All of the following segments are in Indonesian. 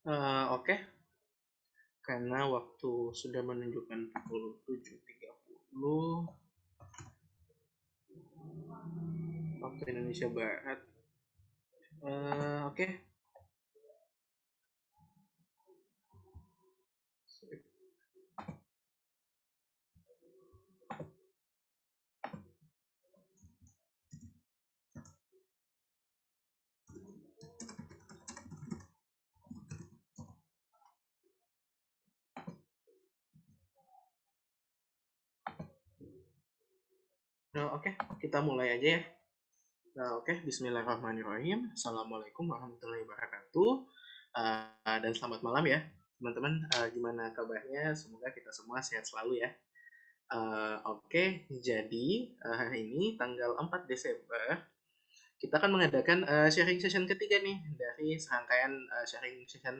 Oke, karena waktu sudah menunjukkan pukul 7.30 waktu Indonesia Barat. Oke. Oke, kita mulai aja ya. Oke, Bismillahirrahmanirrahim. Assalamualaikum warahmatullahi wabarakatuh. Dan selamat malam ya, teman-teman. Gimana kabarnya? Semoga kita semua sehat selalu ya. Oke, jadi hari ini tanggal 4 Desember kita akan mengadakan sharing session ketiga nih dari serangkaian sharing session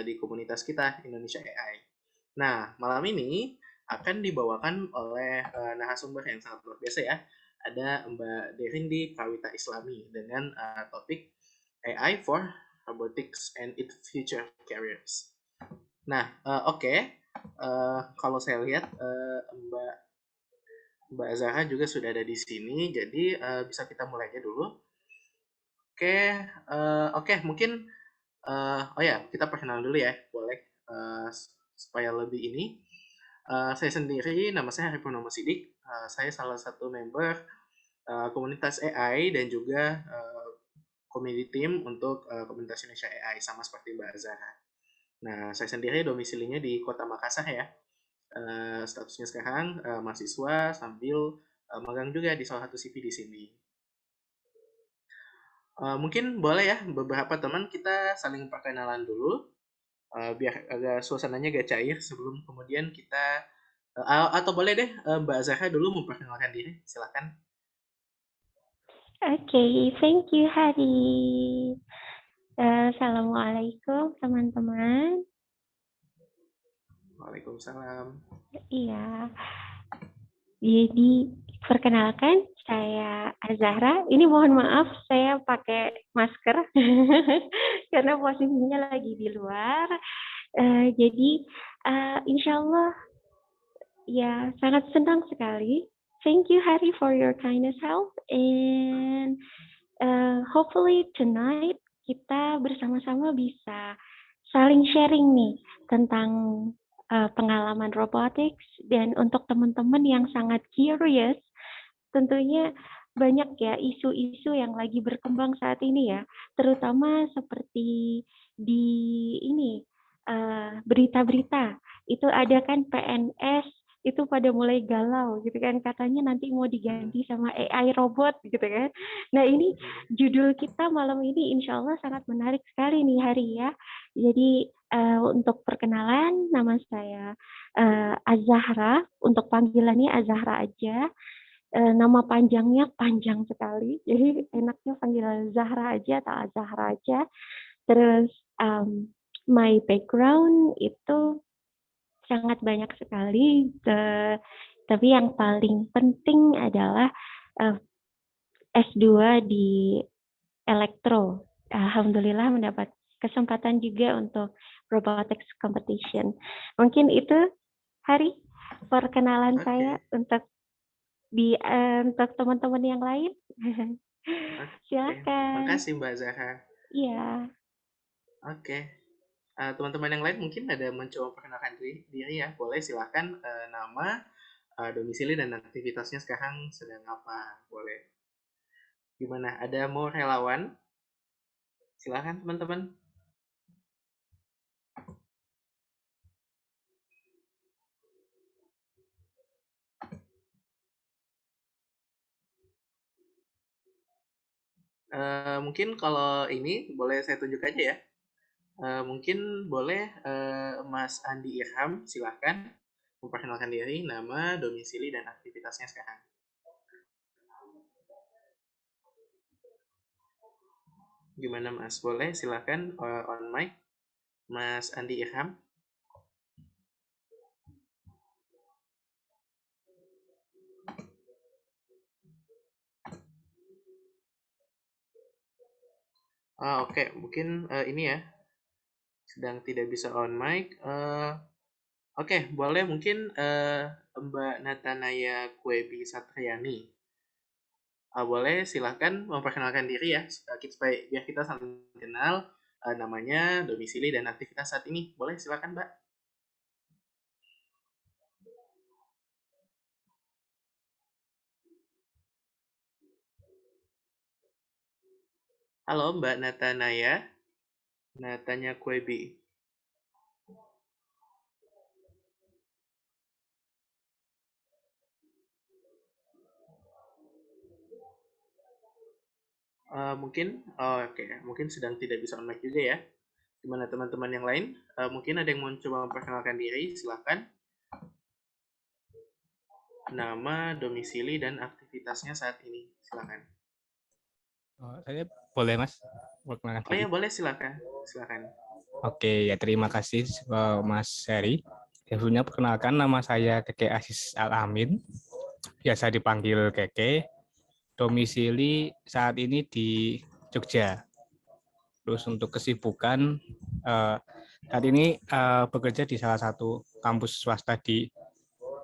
di komunitas kita Indonesia AI. Nah, malam ini akan dibawakan oleh narasumber yang sangat luar biasa ya. Ada Mbak Derindi Prawita Islami dengan topik AI for Robotics and its Future Careers. Nah, oke. Kalau saya lihat Mbak Zahra juga sudah ada di sini, jadi bisa kita mulai aja dulu. Oke, mungkin oh ya, kita perkenalan dulu ya, boleh supaya lebih ini. Saya sendiri, nama saya Harif Purnomo Sidik. Saya salah satu member komunitas AI dan juga community team untuk komunitas Indonesia AI, sama seperti Mbak Zahra. Nah, saya sendiri domisilinya di Kota Makassar ya. Statusnya sekarang mahasiswa sambil magang juga di salah satu CV di sini. Mungkin boleh ya beberapa teman kita saling perkenalan dulu biar agak suasananya agak cair sebelum kemudian kita atau boleh deh Mbak Zahra dulu memperkenalkan diri, silakan. Okay, thank you, Hari. Assalamualaikum, teman-teman. Waalaikumsalam. Iya, jadi perkenalkan, saya Azahra. Ini mohon maaf, saya pakai masker karena posisinya lagi di luar. Jadi, insya Allah, ya sangat senang sekali. Thank you, Hari, for your kindness help. And hopefully tonight kita bersama-sama bisa saling sharing nih tentang pengalaman robotics, dan untuk teman-teman yang sangat curious, tentunya banyak ya isu-isu yang lagi berkembang saat ini ya, terutama seperti di ini berita-berita itu ada kan PNS itu pada mulai galau gitu kan, katanya nanti mau diganti sama AI robot gitu kan. Nah ini judul kita malam ini insya Allah sangat menarik sekali nih Hari ya. Jadi untuk perkenalan, nama saya Azahra, untuk panggilannya Azahra aja. Nama panjangnya panjang sekali, jadi enaknya panggil Zahra aja atau Azahra aja. Terus my background itu sangat banyak sekali, tapi yang paling penting adalah S2 di elektro. Alhamdulillah mendapat kesempatan juga untuk robotics competition. Mungkin itu Hari perkenalan saya Oke, untuk teman-teman yang lain. oke, Silakan. makasih Mbak Zahra. Iya. Oke. Teman-teman yang lain mungkin ada mencoba perkenalkan diri ya, boleh silakan nama, domisili dan aktivitasnya sekarang sedang apa, boleh. Gimana, ada mau relawan, silakan teman-teman. Mungkin kalau ini boleh saya tunjuk aja ya. Mungkin boleh Mas Andi Irham, silahkan memperkenalkan diri, nama, domisili, dan aktivitasnya sekarang. Gimana Mas? Boleh silahkan on mic, Mas Andi Irham. Oke, mungkin ini ya. sedang tidak bisa on mic. Oke, boleh mungkin Mbak Natanaya Kwebi Satriani. Boleh silahkan memperkenalkan diri ya, supaya biar kita saling kenal namanya, domisili, dan aktivitas saat ini. Boleh silahkan Mbak. Halo Mbak Natanaya, Natanya Kwebi. Oke, mungkin sedang tidak bisa on mic juga ya. Gimana teman-teman yang lain? Mungkin ada yang mau coba memperkenalkan diri, silahkan. Nama, domisili, dan aktivitasnya saat ini, silahkan. Saya boleh Mas perkenalkan Oh ya, diri. boleh, silahkan. Silahkan. Oke, ya terima kasih Mas Heri. Sebelumnya perkenalkan nama saya Keke Aziz Al-Amin, biasa dipanggil Keke. Domisili saat ini di Jogja. Terus untuk kesibukan saat ini bekerja di salah satu kampus swasta di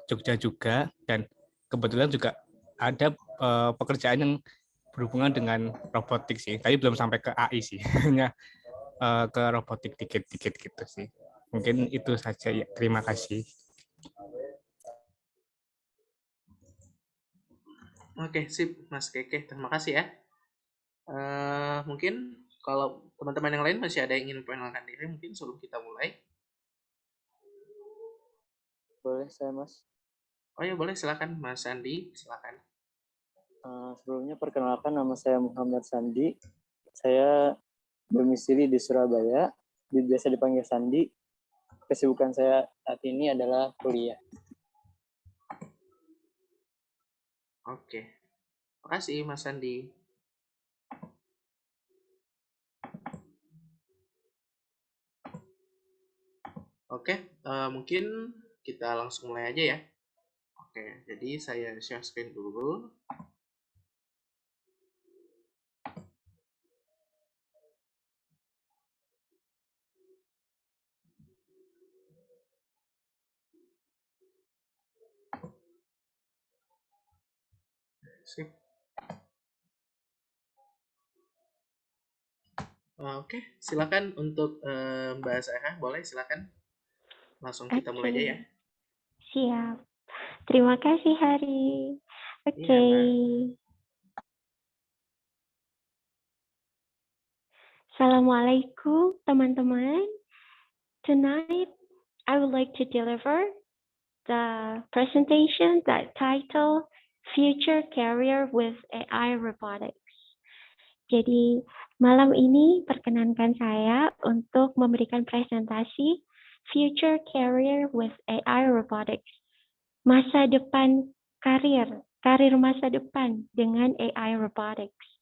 Jogja juga, dan kebetulan juga ada pekerjaan yang berhubungan dengan robotik sih, tapi belum sampai ke AI sih, hanya ke robotik dikit-dikit gitu sih. Mungkin itu saja ya. Terima kasih. Oke, sip, Mas Keke. Terima kasih ya. Mungkin kalau teman-teman yang lain masih ada yang ingin memperkenalkan diri, mungkin sebelum kita mulai. Boleh saya Mas. Oh ya, boleh, silakan Mas Sandi, silakan. Sebelumnya perkenalkan, nama saya Muhammad Sandi. Saya domisili di Surabaya, biasa dipanggil Sandi. Kesibukan saya saat ini adalah kuliah. Oke, makasih Mas Sandi. Oke, mungkin kita langsung mulai aja ya. Oke, jadi saya share screen dulu. Sip. Oke, silakan untuk Mbak Sarah, boleh silakan. Langsung kita mulai aja ya. Siap. Terima kasih, Hari. Oke. Iya, Mbak. Assalamualaikum, teman-teman. Tonight, I would like to deliver the presentation that title Future Career with AI Robotics. Jadi, malam ini perkenankan saya untuk memberikan presentasi Future Career with AI Robotics. Masa depan karir masa depan dengan AI Robotics.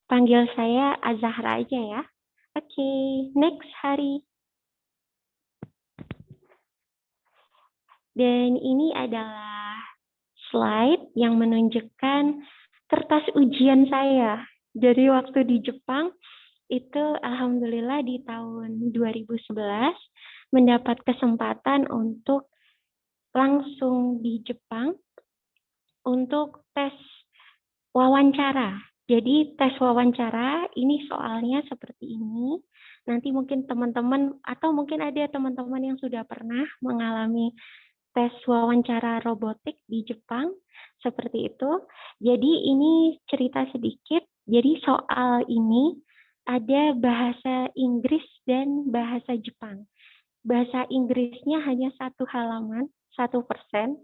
Panggil saya Azahra aja ya. Oke, next Hari. Dan ini adalah slide yang menunjukkan kertas ujian saya. Dari waktu di Jepang, itu alhamdulillah di tahun 2011 mendapat kesempatan untuk langsung di Jepang untuk tes wawancara. Jadi tes wawancara ini soalnya seperti ini. Nanti mungkin teman-teman atau mungkin ada teman-teman yang sudah pernah mengalami tes wawancara robotik di Jepang seperti itu. Jadi ini cerita sedikit. Jadi soal ini ada bahasa Inggris dan bahasa Jepang. Bahasa Inggrisnya hanya 1 halaman, 1%.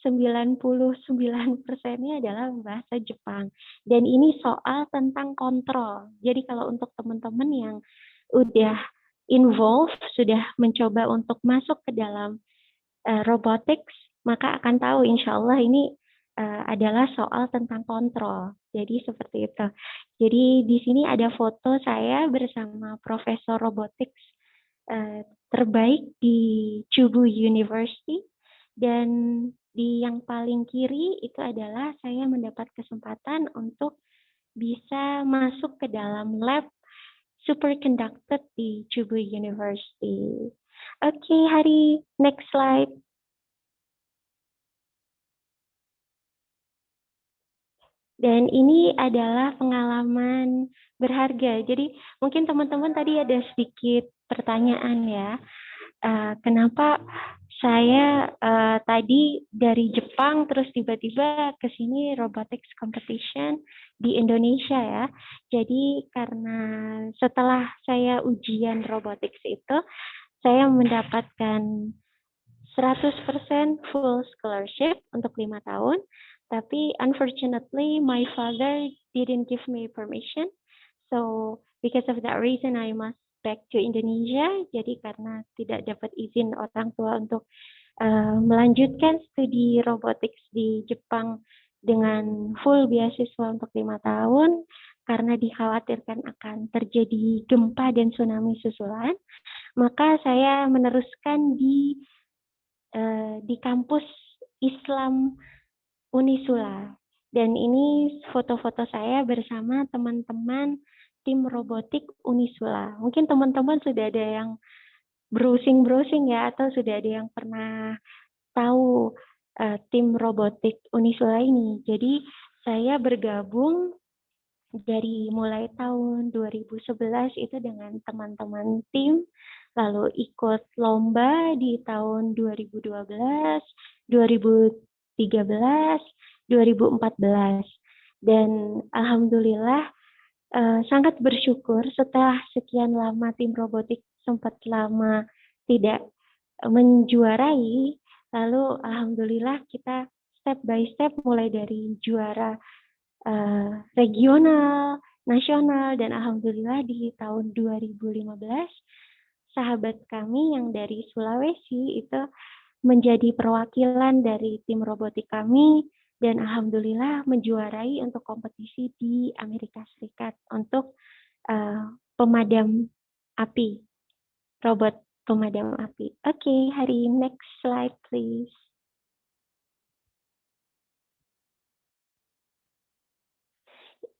99%-nya adalah bahasa Jepang. Dan ini soal tentang kontrol. Jadi kalau untuk teman-teman yang udah involved, sudah mencoba untuk masuk ke dalam robotics, maka akan tahu insya Allah ini adalah soal tentang kontrol. Jadi seperti itu. Jadi di sini ada foto saya bersama Profesor Robotics terbaik di Chubu University, dan di yang paling kiri itu adalah saya mendapat kesempatan untuk bisa masuk ke dalam lab superconducted di Chubu University. Oke, Hari, next slide. Dan ini adalah pengalaman berharga. Jadi mungkin teman-teman tadi ada sedikit pertanyaan ya. Kenapa saya tadi dari Jepang terus tiba-tiba ke sini robotics competition di Indonesia ya. Jadi karena setelah saya ujian robotics itu, saya mendapatkan 100% full scholarship untuk 5 tahun. Tapi unfortunately, my father didn't give me permission. So because of that reason, I must back to Indonesia. Jadi karena tidak dapat izin orang tua untuk melanjutkan studi robotics di Jepang dengan full beasiswa untuk 5 tahun, karena dikhawatirkan akan terjadi gempa dan tsunami susulan, maka saya meneruskan di kampus Islam Unisula. Dan ini foto-foto saya bersama teman-teman tim robotik Unisula. Mungkin teman-teman sudah ada yang browsing-browsing ya, atau sudah ada yang pernah tahu tim robotik Unisula ini. Jadi saya bergabung dari mulai tahun 2011 itu dengan teman-teman tim, lalu ikut lomba di tahun 2012, 2013, 2014. Dan alhamdulillah sangat bersyukur setelah sekian lama tim robotik sempat lama tidak menjuarai, lalu alhamdulillah kita step by step mulai dari juara regional, nasional, dan alhamdulillah di tahun 2015 sahabat kami yang dari Sulawesi itu menjadi perwakilan dari tim robotik kami dan alhamdulillah menjuarai untuk kompetisi di Amerika Serikat untuk pemadam api, robot pemadam api. Oke, Hari, next slide please.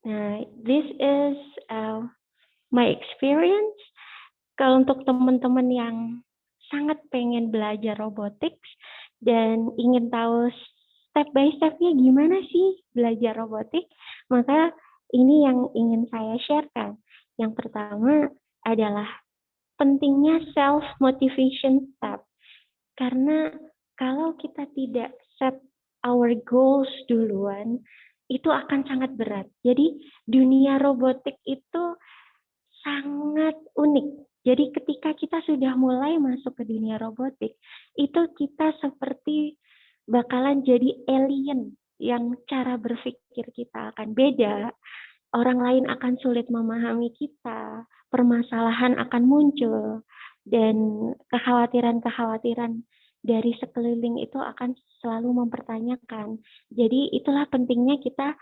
Nah, this is my experience. Kalau untuk teman-teman yang sangat pengen belajar robotics dan ingin tahu step by step-nya gimana sih belajar robotik, maka ini yang ingin saya sharekan. Yang pertama adalah pentingnya self-motivation step. Karena kalau kita tidak set our goals duluan, itu akan sangat berat. Jadi dunia robotik itu sangat unik. Jadi ketika kita sudah mulai masuk ke dunia robotik, itu kita seperti bakalan jadi alien yang cara berpikir kita akan beda, orang lain akan sulit memahami kita, permasalahan akan muncul, dan kekhawatiran-kekhawatiran dari sekeliling itu akan selalu mempertanyakan. Jadi itulah pentingnya kita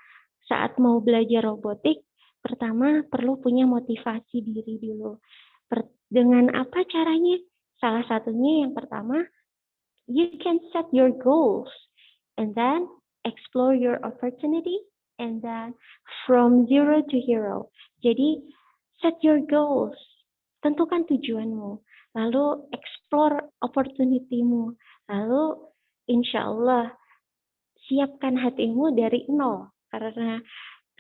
saat mau belajar robotik, pertama perlu punya motivasi diri dulu. Dengan apa caranya? Salah satunya yang pertama, you can set your goals and then explore your opportunity and then from zero to hero. Jadi set your goals, tentukan tujuanmu, lalu explore opportunity-mu, lalu insya Allah siapkan hatimu dari nol, karena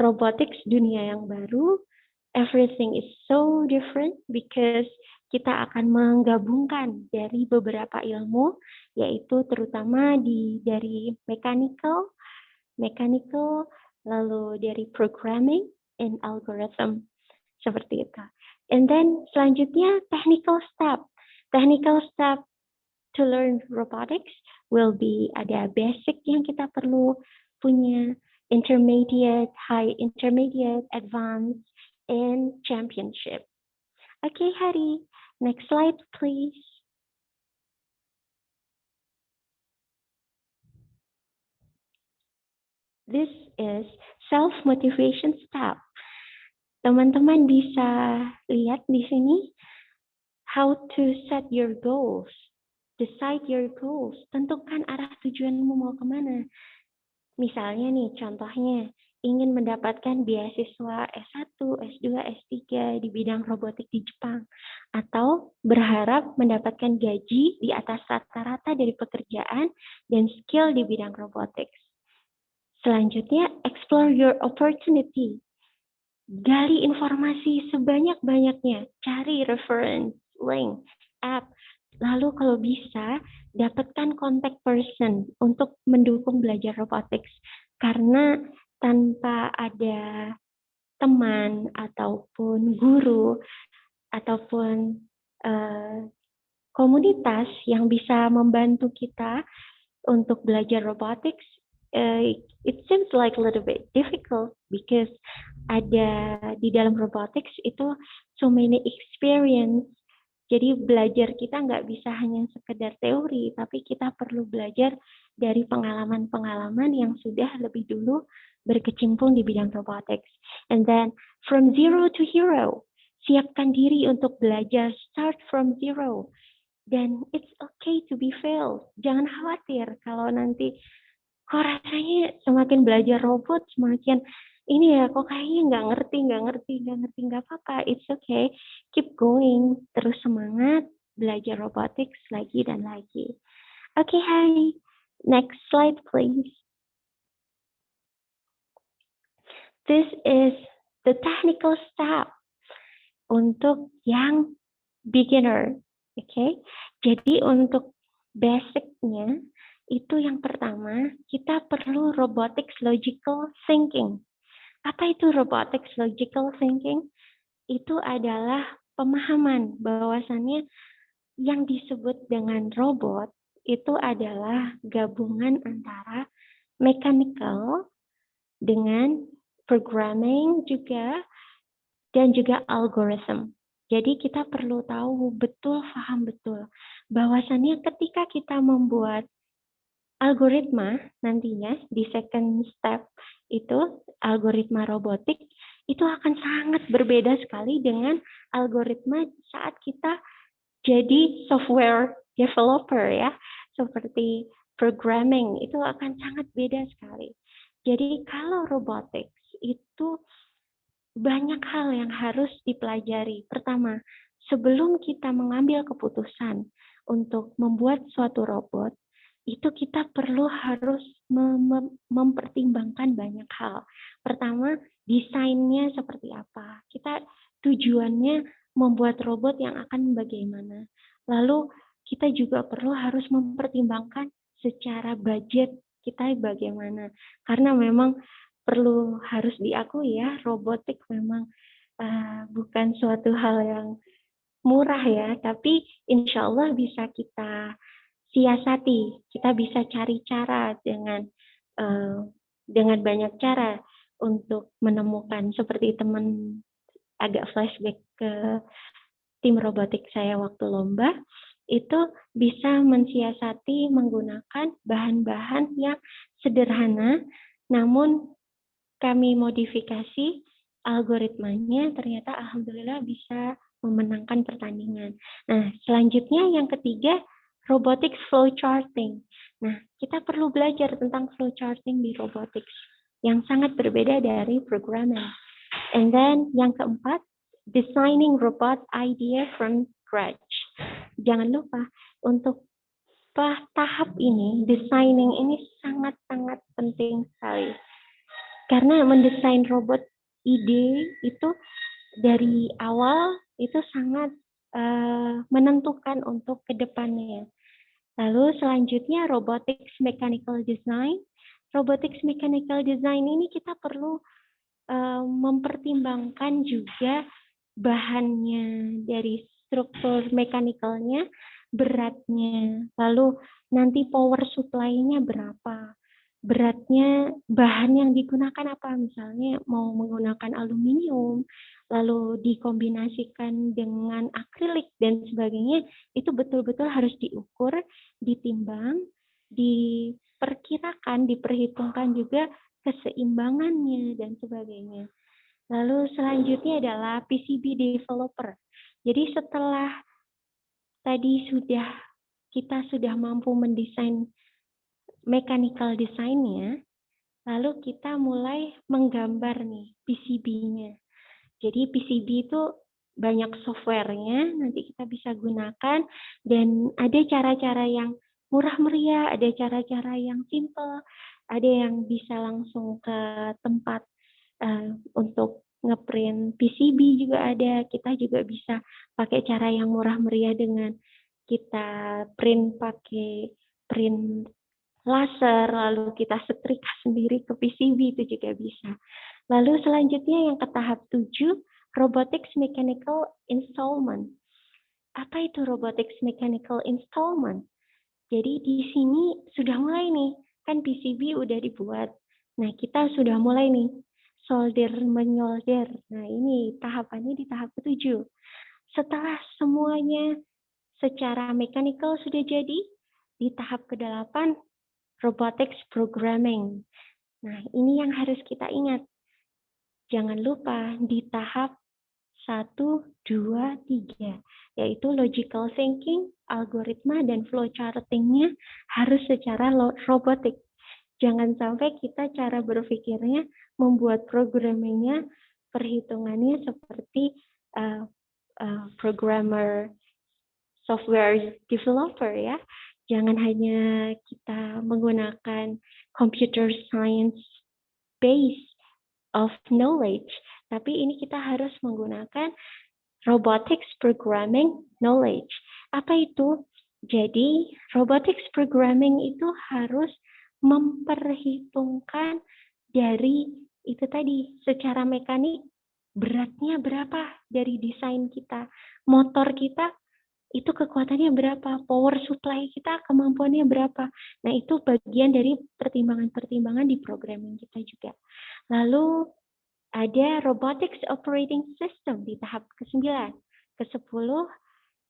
robotics dunia yang baru, everything is so different because kita akan menggabungkan dari beberapa ilmu, yaitu terutama dari mechanical, lalu dari programming and algorithm, seperti itu. And then selanjutnya technical step. Technical step to learn robotics will be ada basic yang kita perlu punya, intermediate, high intermediate, advanced, and championship. Okay, Hari, next slide, please. This is self-motivation step. Teman-teman bisa lihat di sini how to set your goals, decide your goals, tentukan arah tujuanmu mau kemana. Misalnya nih, contohnya, ingin mendapatkan beasiswa S1, S2, S3 di bidang robotik di Jepang, atau berharap mendapatkan gaji di atas rata-rata dari pekerjaan dan skill di bidang robotics. Selanjutnya, explore your opportunity. Gali informasi sebanyak-banyaknya, cari reference, link, app, lalu kalau bisa, dapatkan contact person untuk mendukung belajar robotics. Karena tanpa ada teman ataupun guru ataupun komunitas yang bisa membantu kita untuk belajar robotics, it seems like a little bit difficult because ada di dalam robotics itu so many experience. Jadi belajar kita nggak bisa hanya sekedar teori, tapi kita perlu belajar dari pengalaman-pengalaman yang sudah lebih dulu berkecimpung di bidang robotics. And then from zero to hero, siapkan diri untuk belajar, start from zero. Dan it's okay to be fail. Jangan khawatir kalau nanti kok rasanya semakin belajar robot semakin ini ya, kok kayaknya nggak apa-apa. It's okay, keep going, terus semangat, belajar robotics lagi dan lagi. Okay, hi. Next slide, please. This is the technical step untuk yang beginner. Okay, jadi untuk basicnya itu yang pertama, kita perlu robotics logical thinking. Apa itu robotics logical thinking? Itu adalah pemahaman bahwasannya yang disebut dengan robot itu adalah gabungan antara mechanical dengan programming juga dan juga algorithm. Jadi kita perlu tahu betul, paham betul bahwasannya ketika kita membuat algoritma nantinya di second step itu algoritma robotik itu akan sangat berbeda sekali dengan algoritma saat kita jadi software developer ya, seperti programming itu akan sangat beda sekali. Jadi kalau robotics itu banyak hal yang harus dipelajari. Pertama, sebelum kita mengambil keputusan untuk membuat suatu robot, itu kita perlu harus mempertimbangkan banyak hal. Pertama, desainnya seperti apa. Kita tujuannya membuat robot yang akan bagaimana. Lalu kita juga perlu harus mempertimbangkan secara budget kita bagaimana. Karena memang perlu harus diakui ya, robotik memang bukan suatu hal yang murah ya, tapi insya Allah bisa kita siasati, kita bisa cari cara dengan banyak cara untuk menemukan, seperti teman agak flashback ke tim robotik saya waktu lomba, itu bisa mensiasati menggunakan bahan-bahan yang sederhana, namun kami modifikasi algoritmanya, ternyata alhamdulillah bisa memenangkan pertandingan. Nah, selanjutnya yang ketiga, robotics flowcharting. Nah, kita perlu belajar tentang flowcharting di robotics yang sangat berbeda dari programming. And then yang keempat, designing robot idea from scratch. Jangan lupa untuk tahap ini, designing ini sangat-sangat penting sekali. Karena mendesain robot ide itu dari awal itu sangat menentukan untuk kedepannya. Lalu selanjutnya robotics mechanical design. Robotics mechanical design ini kita perlu mempertimbangkan juga bahannya dari struktur mechanical-nya, beratnya, lalu nanti power supply-nya berapa. Beratnya, bahan yang digunakan apa, misalnya mau menggunakan aluminium, lalu dikombinasikan dengan akrilik dan sebagainya, itu betul-betul harus diukur, ditimbang, diperkirakan, diperhitungkan juga keseimbangannya dan sebagainya. Lalu selanjutnya adalah PCB developer. Jadi setelah tadi kita sudah mampu mendesain mechanical design-nya, Lalu kita mulai menggambar nih PCB-nya. Jadi PCB itu banyak software-nya, nanti kita bisa gunakan, dan ada cara-cara yang murah meriah, ada cara-cara yang simple, ada yang bisa langsung ke tempat untuk ngeprint PCB juga ada. Kita juga bisa pakai cara yang murah meriah dengan kita print pakai print laser, lalu kita setrika sendiri ke PCB, itu juga bisa. Lalu selanjutnya yang ke tahap 7, Robotics Mechanical Installment. Apa itu Robotics Mechanical Installment? Jadi di sini sudah mulai nih, kan PCB udah dibuat. Nah, kita sudah mulai nih, menyolder. Nah, ini tahapannya di tahap ke-7. Setelah semuanya secara mechanical sudah jadi, di tahap ke-8, Robotics Programming. Nah, ini yang harus kita ingat. Jangan lupa di tahap 1, 2, 3, yaitu logical thinking, algoritma, dan flowcharting-nya harus secara robotik. Jangan sampai kita cara berpikirnya, membuat programmingnya, perhitungannya seperti programmer, software developer ya. Jangan hanya kita menggunakan computer science base of knowledge, tapi ini kita harus menggunakan robotics programming knowledge. Apa itu? Jadi, robotics programming itu harus memperhitungkan dari itu tadi, secara mekanik, beratnya berapa dari desain kita, motor kita, itu kekuatannya berapa, power supply kita kemampuannya berapa. Nah, itu bagian dari pertimbangan-pertimbangan di programming kita juga. Lalu ada Robotics Operating System di tahap ke-9. Ke-10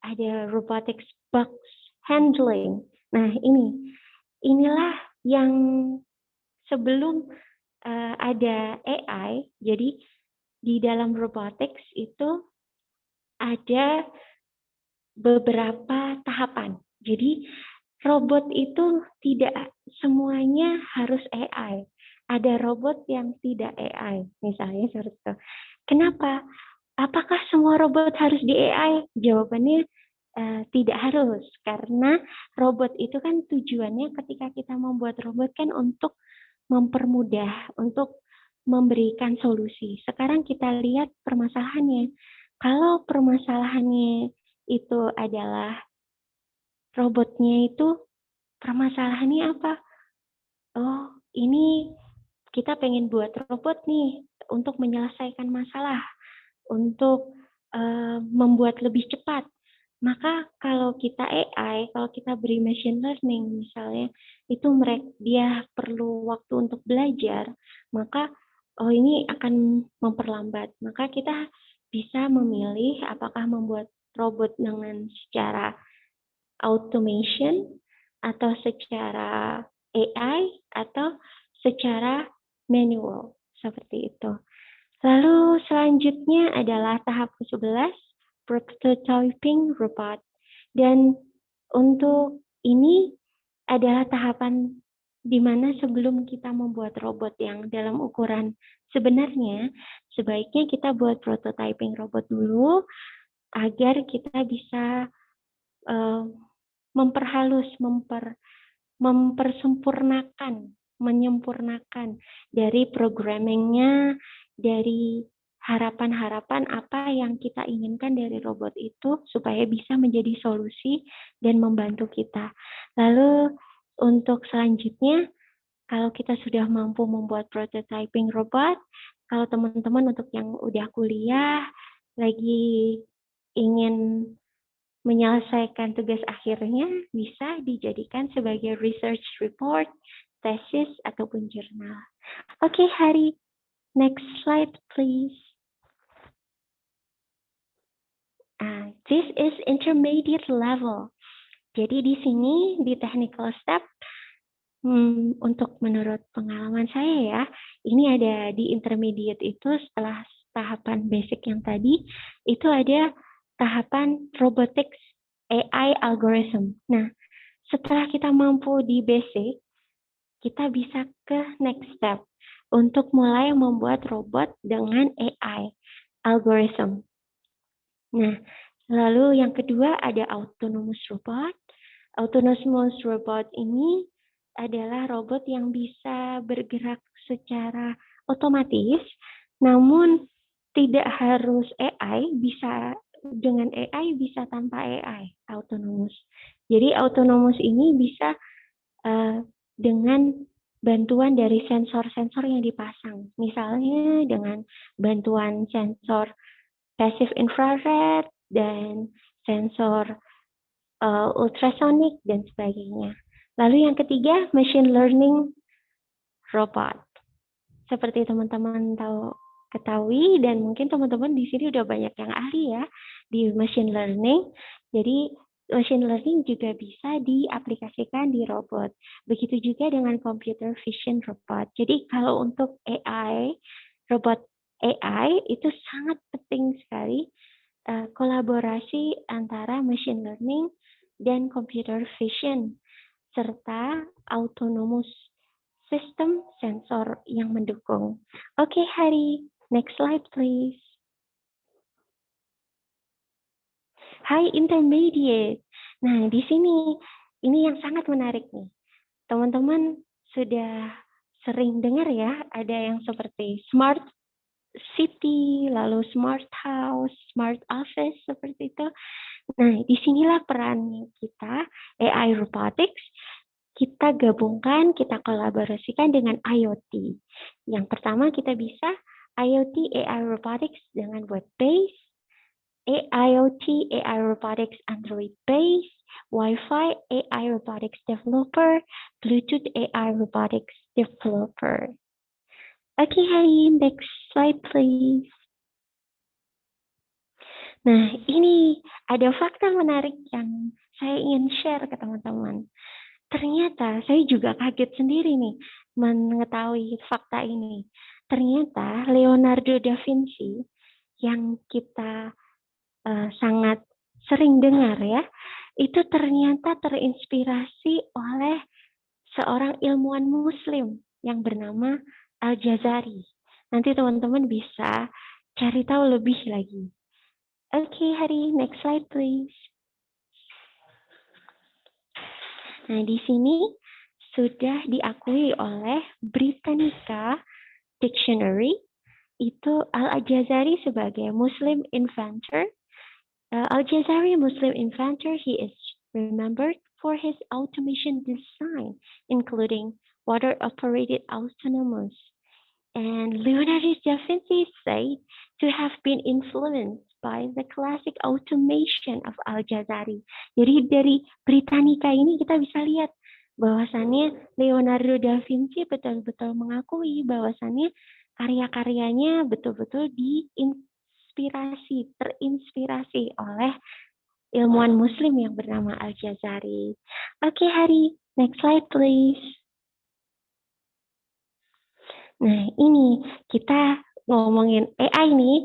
ada Robotics Box Handling. Nah, inilah yang sebelum ada AI, jadi di dalam robotics itu ada beberapa tahapan. Jadi robot itu tidak semuanya harus AI. Ada robot yang tidak AI, misalnya seperti itu. Kenapa? Apakah semua robot harus di AI? Jawabannya tidak harus, karena robot itu kan tujuannya ketika kita membuat robot kan untuk mempermudah, untuk memberikan solusi. Sekarang kita lihat permasalahannya. Kalau permasalahannya itu adalah robotnya itu permasalahannya apa? Oh, ini kita pengen buat robot nih untuk menyelesaikan masalah, untuk membuat lebih cepat. Maka kalau kita AI, kalau kita beri machine learning misalnya, itu dia perlu waktu untuk belajar, maka ini akan memperlambat. Maka kita bisa memilih apakah membuat robot dengan secara automation atau secara AI atau secara manual, seperti itu. Lalu selanjutnya adalah tahap ke-11, prototyping robot. Dan untuk ini adalah tahapan di mana sebelum kita membuat robot yang dalam ukuran sebenarnya, sebaiknya kita buat prototyping robot dulu agar kita bisa memperhalus, menyempurnakan dari programmingnya, dari harapan-harapan apa yang kita inginkan dari robot itu supaya bisa menjadi solusi dan membantu kita. Lalu untuk selanjutnya, kalau kita sudah mampu membuat prototyping robot, kalau teman-teman untuk yang udah kuliah, lagi ingin menyelesaikan tugas akhirnya bisa dijadikan sebagai research report, tesis, ataupun jurnal. Oke, Hari. Next slide, please. This is intermediate level. Jadi di sini, di technical step, untuk menurut pengalaman saya ya, ini ada di intermediate itu setelah tahapan basic yang tadi, itu ada tahapan robotics AI algorithm. Nah, setelah kita mampu di basic, kita bisa ke next step untuk mulai membuat robot dengan AI, algorithm. Nah, lalu yang kedua ada autonomous robot. Autonomous robot ini adalah robot yang bisa bergerak secara otomatis, namun tidak harus AI, bisa dengan AI, bisa tanpa AI, autonomous. Jadi autonomous ini bisa dengan bantuan dari sensor-sensor yang dipasang. Misalnya dengan bantuan sensor passive infrared dan sensor ultrasonic dan sebagainya. Lalu yang ketiga, machine learning robot. Seperti teman-teman ketahui dan mungkin teman-teman di sini udah banyak yang ahli ya di machine learning. Jadi machine learning juga bisa diaplikasikan di robot. Begitu juga dengan computer vision robot. Jadi kalau untuk AI, robot AI itu sangat penting sekali kolaborasi antara machine learning dan computer vision serta autonomous system sensor yang mendukung. Oke, Hari, next slide please. High intermediate. Nah, di sini ini yang sangat menarik nih. Teman-teman sudah sering dengar ya, ada yang seperti smart city, lalu smart house, smart office, seperti itu. Nah, disinilah peran kita, AI Robotics, kita gabungkan, kita kolaborasikan dengan IoT. Yang pertama kita bisa IoT AI Robotics dengan web-based, IoT AI Robotics Android-based, Wi-Fi AI Robotics Developer, Bluetooth AI Robotics Developer. Oke, Hari, next slide please. Nah, ini ada fakta menarik yang saya ingin share ke teman-teman. Ternyata saya juga kaget sendiri nih mengetahui fakta ini. Ternyata Leonardo da Vinci yang kita sangat sering dengar ya, itu ternyata terinspirasi oleh seorang ilmuwan Muslim yang bernama Al-Jazari. Nanti teman-teman bisa cari tahu lebih lagi. Oke, Hari, next slide please. Nah, di sini sudah diakui oleh Britannica Dictionary, itu Al-Jazari sebagai Muslim inventor. Al-Jazari Muslim inventor, he is remembered for his automation design, including water-operated autonomous. And Leonardo da Vinci is said to have been influenced by the classic automation of Al-Jazari. Jadi dari Britannica ini kita bisa lihat bahwasannya Leonardo da Vinci betul-betul mengakui bahwasannya karya-karyanya betul-betul terinspirasi oleh ilmuwan Muslim yang bernama Al-Jazari. Oke, Hari, next slide please. Nah, ini kita ngomongin AI nih,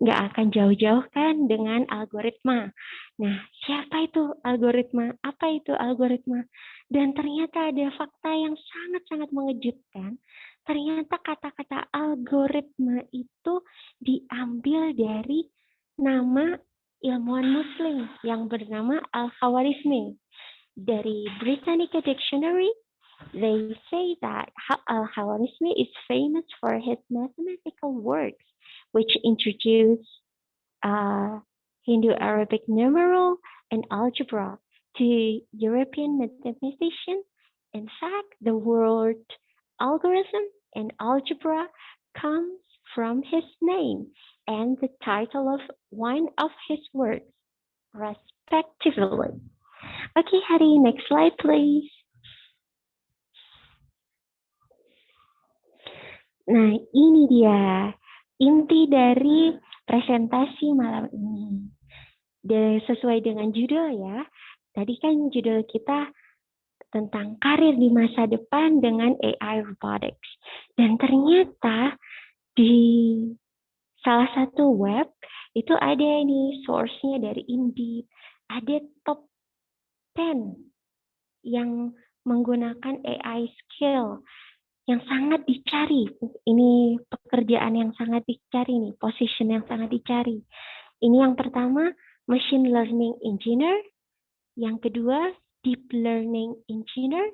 nggak akan jauh-jauh kan dengan algoritma. Nah, siapa itu algoritma? Apa itu algoritma? Dan ternyata ada fakta yang sangat-sangat mengejutkan. Ternyata kata-kata algoritma itu diambil dari nama ilmuwan Muslim yang bernama Al-Khawarizmi. Dari Britannica Dictionary, they say that Al-Khawarizmi is famous for his mathematical works, which introduce Hindu-Arabic numeral and algebra to European mathematicians. In fact, the word algorithm and algebra comes from his name and the title of one of his works, respectively. Okay, Hari, next slide, please. Nah, ini dia inti dari presentasi malam ini. Sesuai dengan judul ya, tadi kan judul kita tentang karir di masa depan dengan AI Robotics. Dan ternyata di salah satu web itu ada ini source-nya dari Indeed, ada top 10 yang menggunakan AI skill yang sangat dicari. Ini pekerjaan yang sangat dicari nih, position yang sangat dicari. Ini yang pertama, machine learning engineer. Yang kedua, deep learning engineer.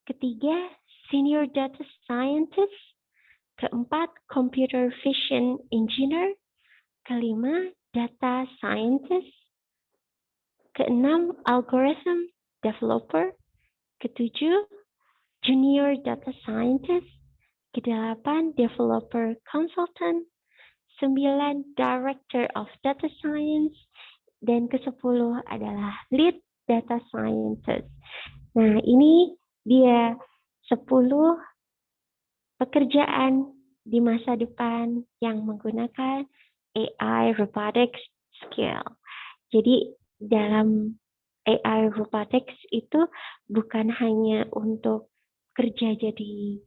Ketiga, senior data scientist. Keempat, computer vision engineer. Kelima, data scientist. Keenam, algorithm developer. Ketujuh, junior data scientist. Kedelapan, developer consultant. 9, director of data science. Dan ke-10 adalah lead data scientist. Nah, ini dia 10 pekerjaan di masa depan yang menggunakan AI robotics skill. Jadi dalam AI robotics itu bukan hanya untuk kerja jadi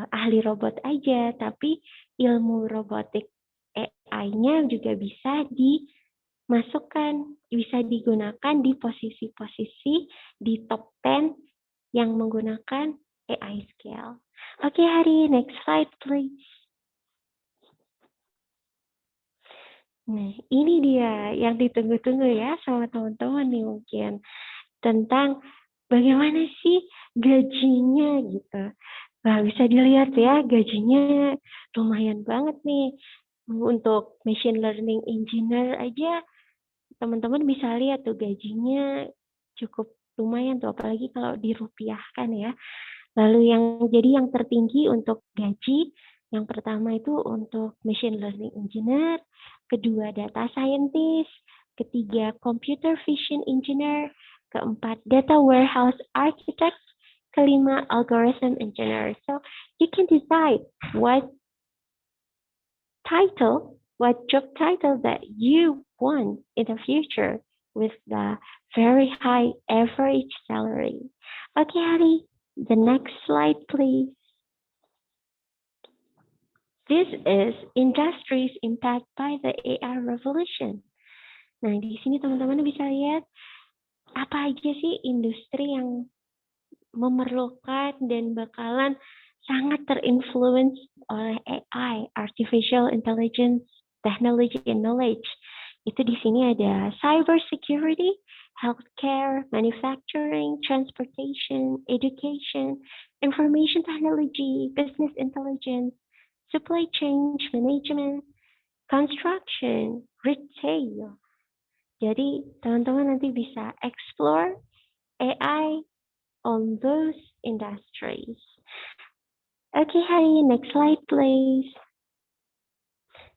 ahli robot aja, tapi ilmu robotik AI-nya juga bisa dimasukkan, bisa digunakan di posisi-posisi di top 10 yang menggunakan AI skill. Oke, Hari, next slide please. Nah, ini dia yang ditunggu-tunggu ya sama teman-teman nih mungkin. Tentang bagaimana sih gajinya gitu. Nah, bisa dilihat ya, gajinya lumayan banget nih. Untuk machine learning engineer aja, teman-teman bisa lihat tuh gajinya cukup lumayan tuh, apalagi kalau dirupiahkan ya. Lalu yang tertinggi untuk gaji, yang pertama itu untuk machine learning engineer, kedua data scientist, ketiga computer vision engineer, keempat data warehouse architect, kelima algorithm engineer. So you can decide what job title that you want in the future with the very high average salary. Okay, Hari, the next slide, please. This is industries impacted by the AI revolution. Nah, di sini teman-teman bisa lihat apa aja sih industri yang memerlukan dan bakalan sangat terinfluence oleh AI, artificial intelligence, technology and knowledge. Itu di sini ada cyber security, healthcare, manufacturing, transportation, education, information technology, business intelligence, supply chain management, construction, retail. Jadi teman-teman nanti bisa explore AI on those industries. Okay, Hari, next slide please.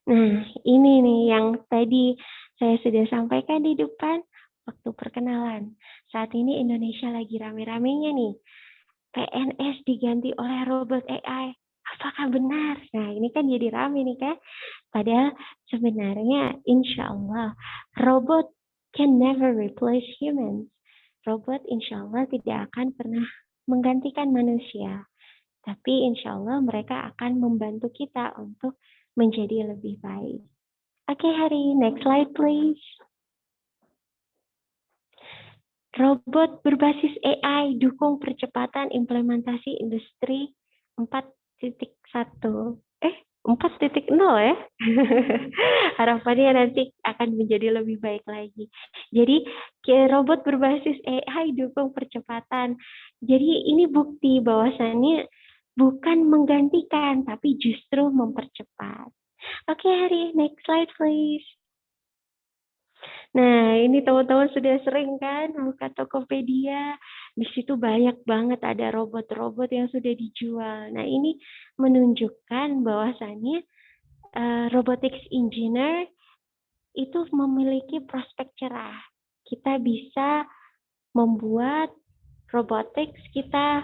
Nah, ini nih yang tadi saya sudah sampaikan di depan waktu perkenalan. Saat ini Indonesia lagi rame-ramenya nih. PNS diganti oleh robot AI. Apakah benar? Nah, ini kan jadi rame nih kan. Padahal sebenarnya insya Allah robot can never replace humans. Robot insya Allah tidak akan pernah menggantikan manusia. Tapi insya Allah mereka akan membantu kita untuk menjadi lebih baik. Oke, Hari, next slide please. Robot berbasis AI dukung percepatan implementasi industri 4.1. 4.0 ya. Harapannya nanti akan menjadi lebih baik lagi. Jadi robot berbasis AI dukung percepatan. Jadi ini bukti bahwasannya bukan menggantikan, tapi justru mempercepat. Oke, Hari, next slide please. Nah, ini teman-teman sudah sering kan buka Tokopedia. Di situ banyak banget ada robot-robot yang sudah dijual. Nah, ini menunjukkan bahwasannya robotics engineer itu memiliki prospek cerah. Kita bisa membuat robotics kita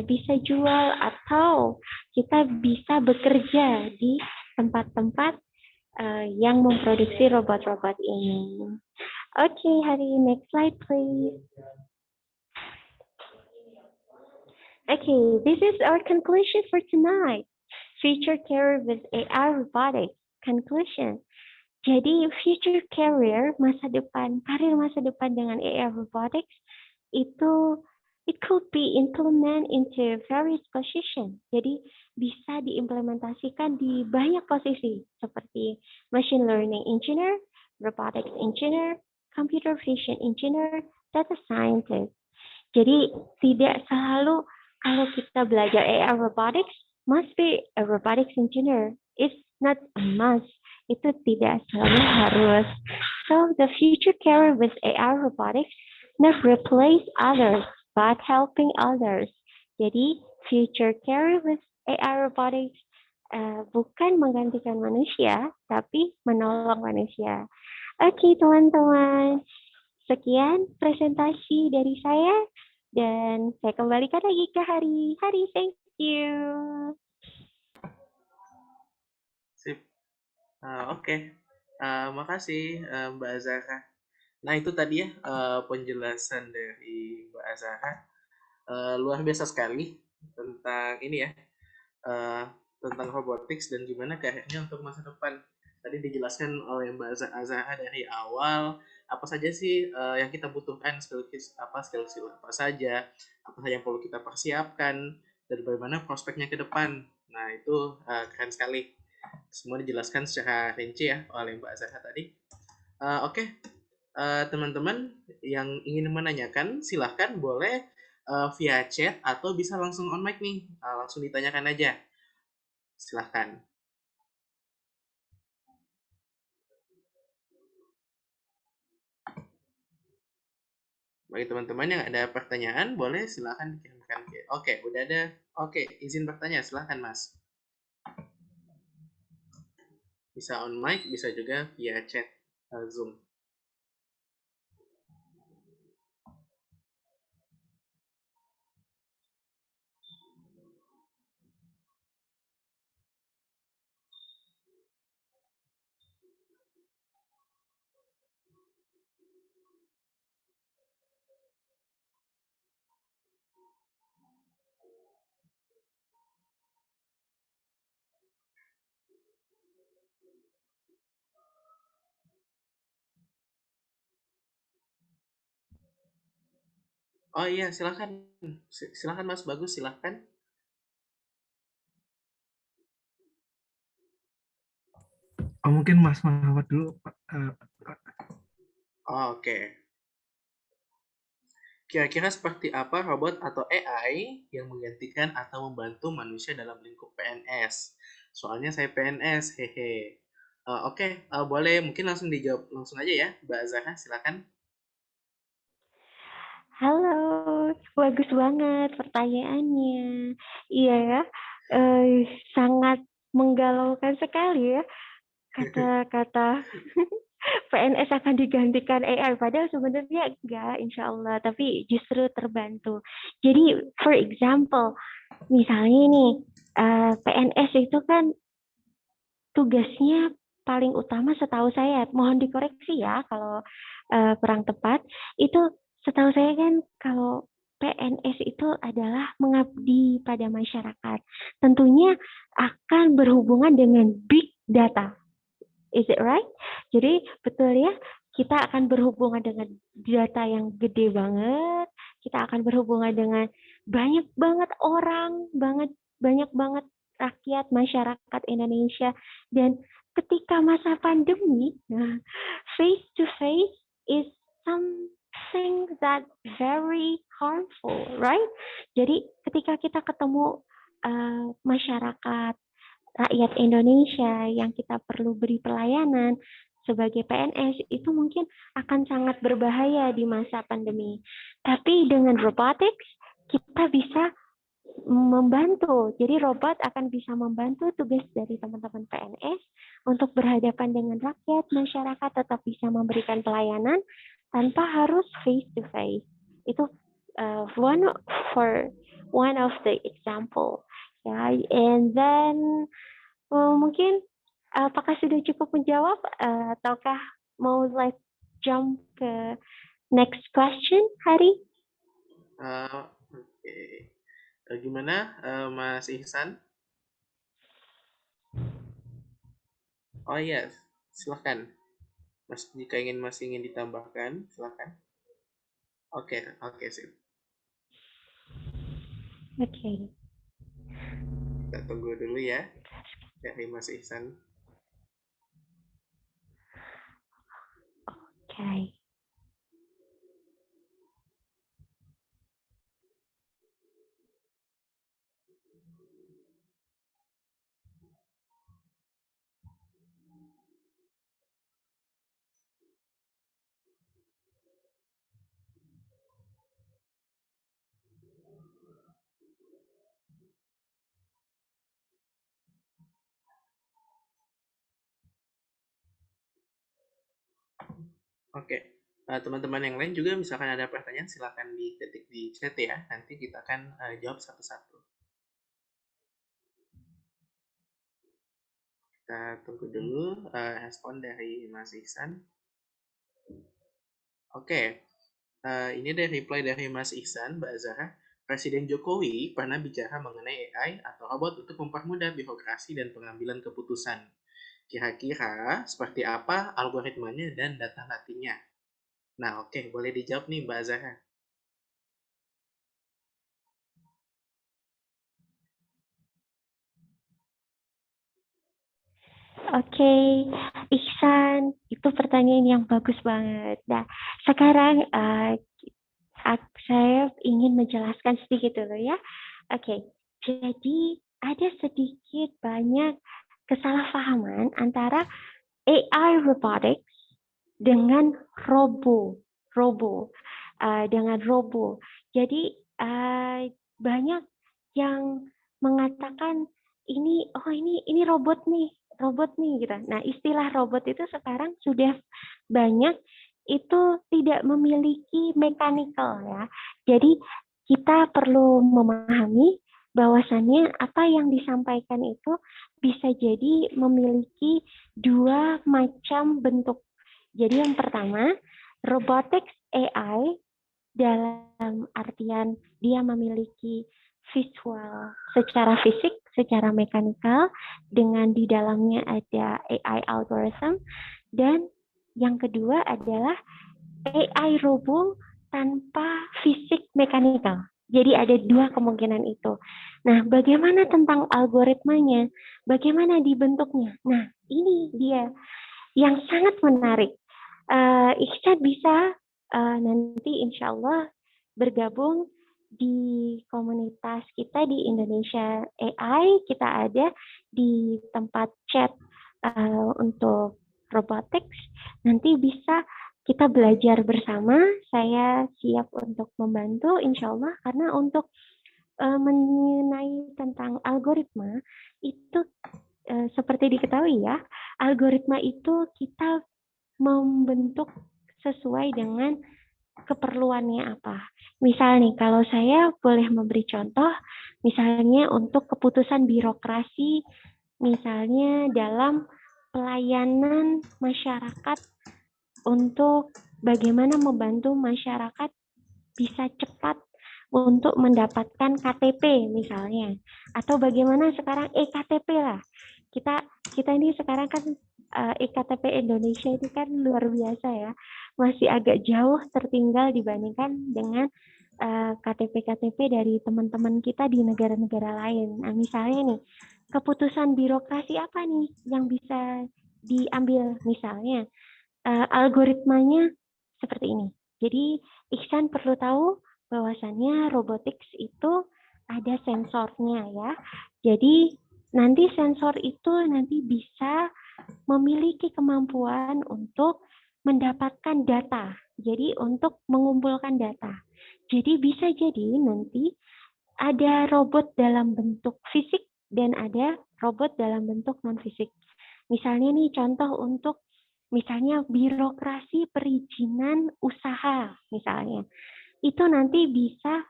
bisa jual atau kita bisa bekerja di tempat-tempat yang memproduksi robot-robot ini. Okay, Hari, next slide please. Okay, this is our conclusion for tonight. Future career with AI robotics. Conclusion. Jadi future career, karir masa depan dengan AI robotics itu it could be implemented into various positions. Jadi bisa diimplementasikan di banyak posisi seperti machine learning engineer, robotics engineer, computer vision engineer, data scientist. Jadi tidak selalu kalau kita belajar AI robotics must be a robotics engineer. It's not a must. Itu tidak selalu harus. So the future career with AI robotics not replace others but helping others. Jadi future career with AI robotics bukan menggantikan manusia, tapi menolong manusia. Oke, teman-teman. Sekian presentasi dari saya dan saya kembalikan lagi ke Hari. Hari, thank you. Sip. Oke. Makasih Mbak Azhara. Nah itu tadi ya penjelasan dari Mbak Azhara. Luar biasa sekali tentang ini ya. Tentang robotics dan gimana karirnya untuk masa depan. Tadi dijelaskan oleh Mbak Azhara dari awal apa saja sih yang kita butuhkan, skill apa saja, apa saja yang perlu kita persiapkan dan bagaimana prospeknya ke depan. Nah itu keren sekali. Semua dijelaskan secara rinci ya oleh Mbak Azhara tadi. Oke. Teman-teman yang ingin menanyakan silahkan boleh via chat atau bisa langsung on mic nih, langsung ditanyakan aja. Silahkan. Bagi teman-teman yang ada pertanyaan, boleh silahkan dikirimkan. Oke, udah ada. Oke, izin bertanya, silahkan Mas. Bisa on mic, bisa juga via chat Zoom. Oh iya, silahkan. Silahkan Mas Bagus, silahkan. Oh, mungkin Mas Muhammad dulu, Pak. Oke. Kira-kira seperti apa robot atau AI yang menggantikan atau membantu manusia dalam lingkup PNS? Soalnya saya PNS, hehe. Oke, boleh mungkin langsung dijawab langsung aja ya, Mbak Zahra, silakan. Halo, bagus banget pertanyaannya. Iya ya, sangat menggalaukan sekali ya kata-kata PNS akan digantikan AI. Padahal sebenarnya enggak, insya Allah. Tapi justru terbantu. Jadi, for example, misalnya nih, PNS itu kan tugasnya paling utama setahu saya, mohon dikoreksi ya kalau kurang tepat, itu setahu saya kan kalau PNS itu adalah mengabdi pada masyarakat. Tentunya akan berhubungan dengan big data. Is it right? Jadi betul ya, kita akan berhubungan dengan data yang gede banget, kita akan berhubungan dengan banyak banget orang, banyak banget rakyat masyarakat Indonesia, dan ketika masa pandemi, face to face is something that very harmful, right? Jadi ketika kita ketemu masyarakat rakyat Indonesia yang kita perlu beri pelayanan sebagai PNS itu mungkin akan sangat berbahaya di masa pandemi. Tapi dengan robotics kita bisa membantu. Jadi robot akan bisa membantu tugas dari teman-teman PNS untuk berhadapan dengan rakyat, masyarakat tetap bisa memberikan pelayanan tanpa harus face to face. Itu one of the example. Ya, and then mungkin apakah sudah cukup menjawab ataukah mau jump ke next question, Hari? Oke. Gimana Mas Ihsan? Oh iya, silahkan. Mas jika masih ingin ditambahkan, silahkan. Oke, sip. Oke. Kita tunggu dulu ya dari Mas Ihsan. Oke. Oke. Teman-teman yang lain juga misalkan ada pertanyaan silakan diketik di chat ya. Nanti kita akan jawab satu-satu. Kita tunggu dulu respon dari Mas Ihsan. Oke. Ini ada reply dari Mas Ihsan, Mbak Zahra. Presiden Jokowi pernah bicara mengenai AI atau robot untuk mempermudah birokrasi dan pengambilan keputusan. Kira-kira seperti apa algoritmanya dan data latihnya? Nah, oke, boleh dijawab nih Mbak Zahra. Oke, Ihsan, itu pertanyaan yang bagus banget. Nah, sekarang saya ingin menjelaskan sedikit dulu ya. Oke, jadi ada sedikit banyak kesalahpahaman antara AI robotics dengan dengan robo. Jadi banyak yang mengatakan ini robot nih gitu. Nah, istilah robot itu sekarang sudah banyak itu tidak memiliki mechanical ya. Jadi kita perlu memahami bahwasannya apa yang disampaikan itu bisa jadi memiliki dua macam bentuk. Jadi yang pertama, robotics AI dalam artian dia memiliki visual secara fisik, secara mekanikal, dengan di dalamnya ada AI algorithm, dan yang kedua adalah AI robo tanpa fisik mekanikal. Jadi ada dua kemungkinan itu. Nah, bagaimana tentang algoritmanya? Bagaimana dibentuknya? Nah, ini dia yang sangat menarik. Ihsan bisa nanti insya Allah bergabung di komunitas kita di Indonesia AI. Kita ada di tempat chat untuk robotics. Nanti bisa kita belajar bersama. Saya siap untuk membantu insya Allah, karena untuk mengenai tentang algoritma itu seperti diketahui ya, algoritma itu kita membentuk sesuai dengan keperluannya apa. Misal nih, kalau saya boleh memberi contoh, misalnya untuk keputusan birokrasi, misalnya dalam pelayanan masyarakat untuk bagaimana membantu masyarakat bisa cepat untuk mendapatkan KTP misalnya, atau bagaimana sekarang eKTP lah. Kita ini sekarang kan eKTP Indonesia itu kan luar biasa ya, masih agak jauh tertinggal dibandingkan dengan KTP-KTP dari teman-teman kita di negara-negara lain. Nah, misalnya nih, keputusan birokrasi apa nih yang bisa diambil misalnya? Algoritmanya seperti ini. Jadi Ihsan perlu tahu bahwasannya robotics itu ada sensornya ya. Jadi nanti sensor itu nanti bisa memiliki kemampuan untuk mendapatkan data. Jadi untuk mengumpulkan data. Jadi bisa jadi nanti ada robot dalam bentuk fisik dan ada robot dalam bentuk non-fisik. Misalnya nih contoh untuk misalnya birokrasi perizinan usaha misalnya. Itu nanti bisa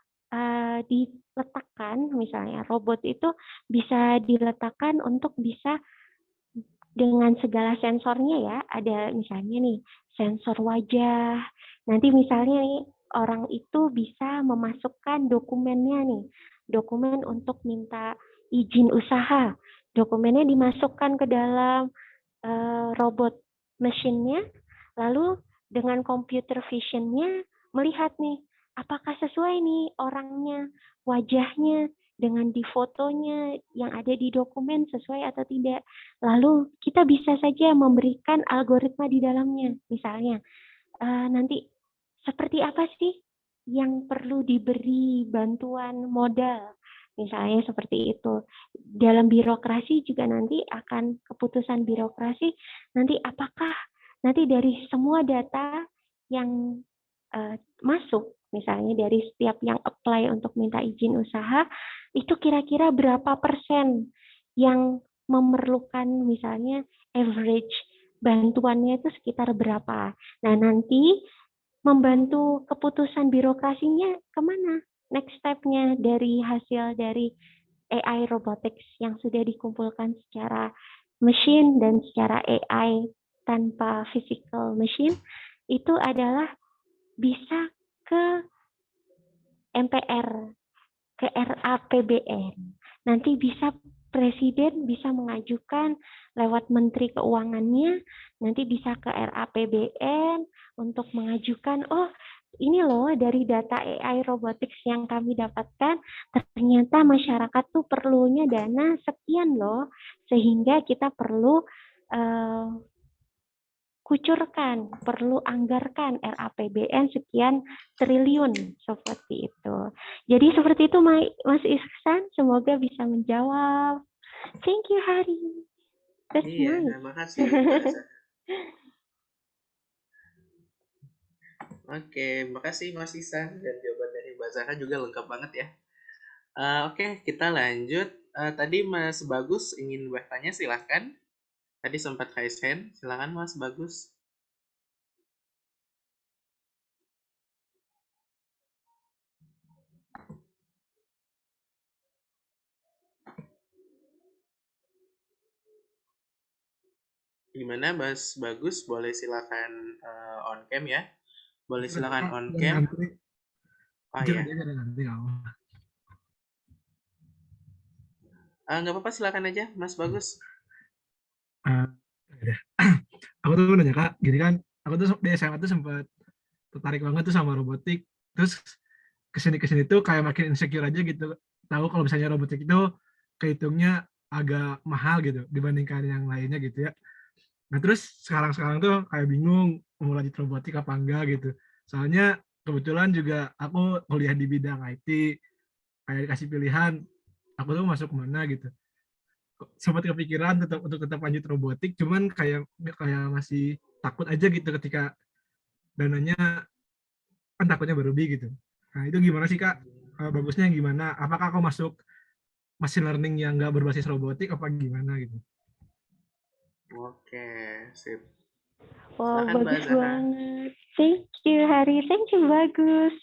diletakkan, misalnya robot itu bisa diletakkan untuk bisa dengan segala sensornya ya, ada misalnya nih sensor wajah, nanti misalnya nih orang itu bisa memasukkan dokumennya nih, dokumen untuk minta izin usaha, dokumennya dimasukkan ke dalam robot mesinnya, lalu dengan computer vision-nya melihat nih, apakah sesuai nih orangnya, wajahnya, dengan di fotonya yang ada di dokumen sesuai atau tidak. Lalu kita bisa saja memberikan algoritma di dalamnya. Misalnya, nanti seperti apa sih yang perlu diberi bantuan modal? Misalnya seperti itu. Dalam birokrasi juga nanti akan keputusan birokrasi, nanti apakah nanti dari semua data yang masuk, misalnya dari setiap yang apply untuk minta izin usaha, itu kira-kira berapa persen yang memerlukan misalnya average bantuannya itu sekitar berapa. Nah, nanti membantu keputusan birokrasinya kemana? Next step-nya dari hasil dari AI robotics yang sudah dikumpulkan secara machine dan secara AI tanpa physical machine, itu adalah bisa ke MPR, ke RAPBN. Nanti bisa Presiden bisa mengajukan lewat Menteri Keuangannya, nanti bisa ke RAPBN untuk mengajukan, oh ini loh dari data AI robotics yang kami dapatkan, ternyata masyarakat tuh perlunya dana sekian loh, sehingga kita perlu kucurkan, perlu anggarkan RAPBN sekian triliun seperti itu. Jadi seperti itu Mas Ihsan, semoga bisa menjawab. Thank you Hari. That's Iya, nice. terima kasih Mbak Zahra. Oke, makasih Mas Isan, dan jawaban dari Mbak Zahra juga lengkap banget ya. Oke, kita lanjut. Tadi Mas Bagus ingin bertanya, silahkan. Tadi sempat raise hand, silakan Mas Bagus. Gimana Mas Bagus, boleh silakan on cam ya. Boleh silakan on cam. Oh Jujur ya, aja ada nanti nggak apa. nggak apa-apa, silakan aja Mas Bagus. Udah. Aku tuh nanya Kak, gini kan, aku tuh di SMA tuh sempat tertarik banget tuh sama robotik. Terus kesini tuh kayak makin insecure aja gitu. Tahu kalau misalnya robotik itu kehitungnya agak mahal gitu dibandingkan yang lainnya gitu ya. Nah terus sekarang tuh kayak bingung mau lanjut robotik apa enggak gitu. Soalnya kebetulan juga aku kuliah di bidang IT, kayak dikasih pilihan, aku tuh masuk kemana gitu. Sempat kepikiran untuk tetap lanjut robotik, cuman kayak masih takut aja gitu ketika dananya kan takutnya berlebih gitu. Nah itu gimana sih Kak? Bagusnya gimana? Apakah aku masuk machine learning yang nggak berbasis robotik apa gimana gitu? Oke, sip. Wow, Silakan Mbak bagus Zahra. banget. Thank you Hari, thank you Bagus.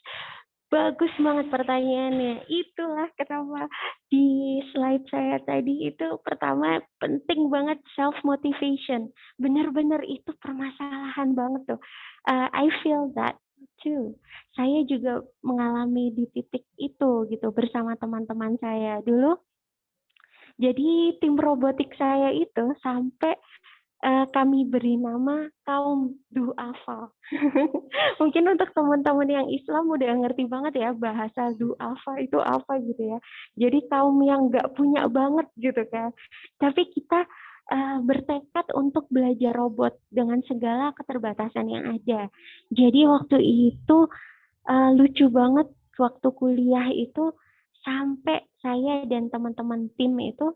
Bagus banget pertanyaannya. Itulah kenapa di slide saya tadi itu pertama penting banget self motivation. Benar-benar itu permasalahan banget tuh. I feel that too. Saya juga mengalami di titik itu gitu bersama teman-teman saya dulu. Jadi tim robotik saya itu sampai kami beri nama kaum duafa. Mungkin untuk teman-teman yang Islam udah ngerti banget ya bahasa duafa itu apa gitu ya. Jadi kaum yang nggak punya banget gitu kan. Tapi kita bertekad untuk belajar robot dengan segala keterbatasan yang ada. Jadi waktu itu lucu banget waktu kuliah itu sampai saya dan teman-teman tim itu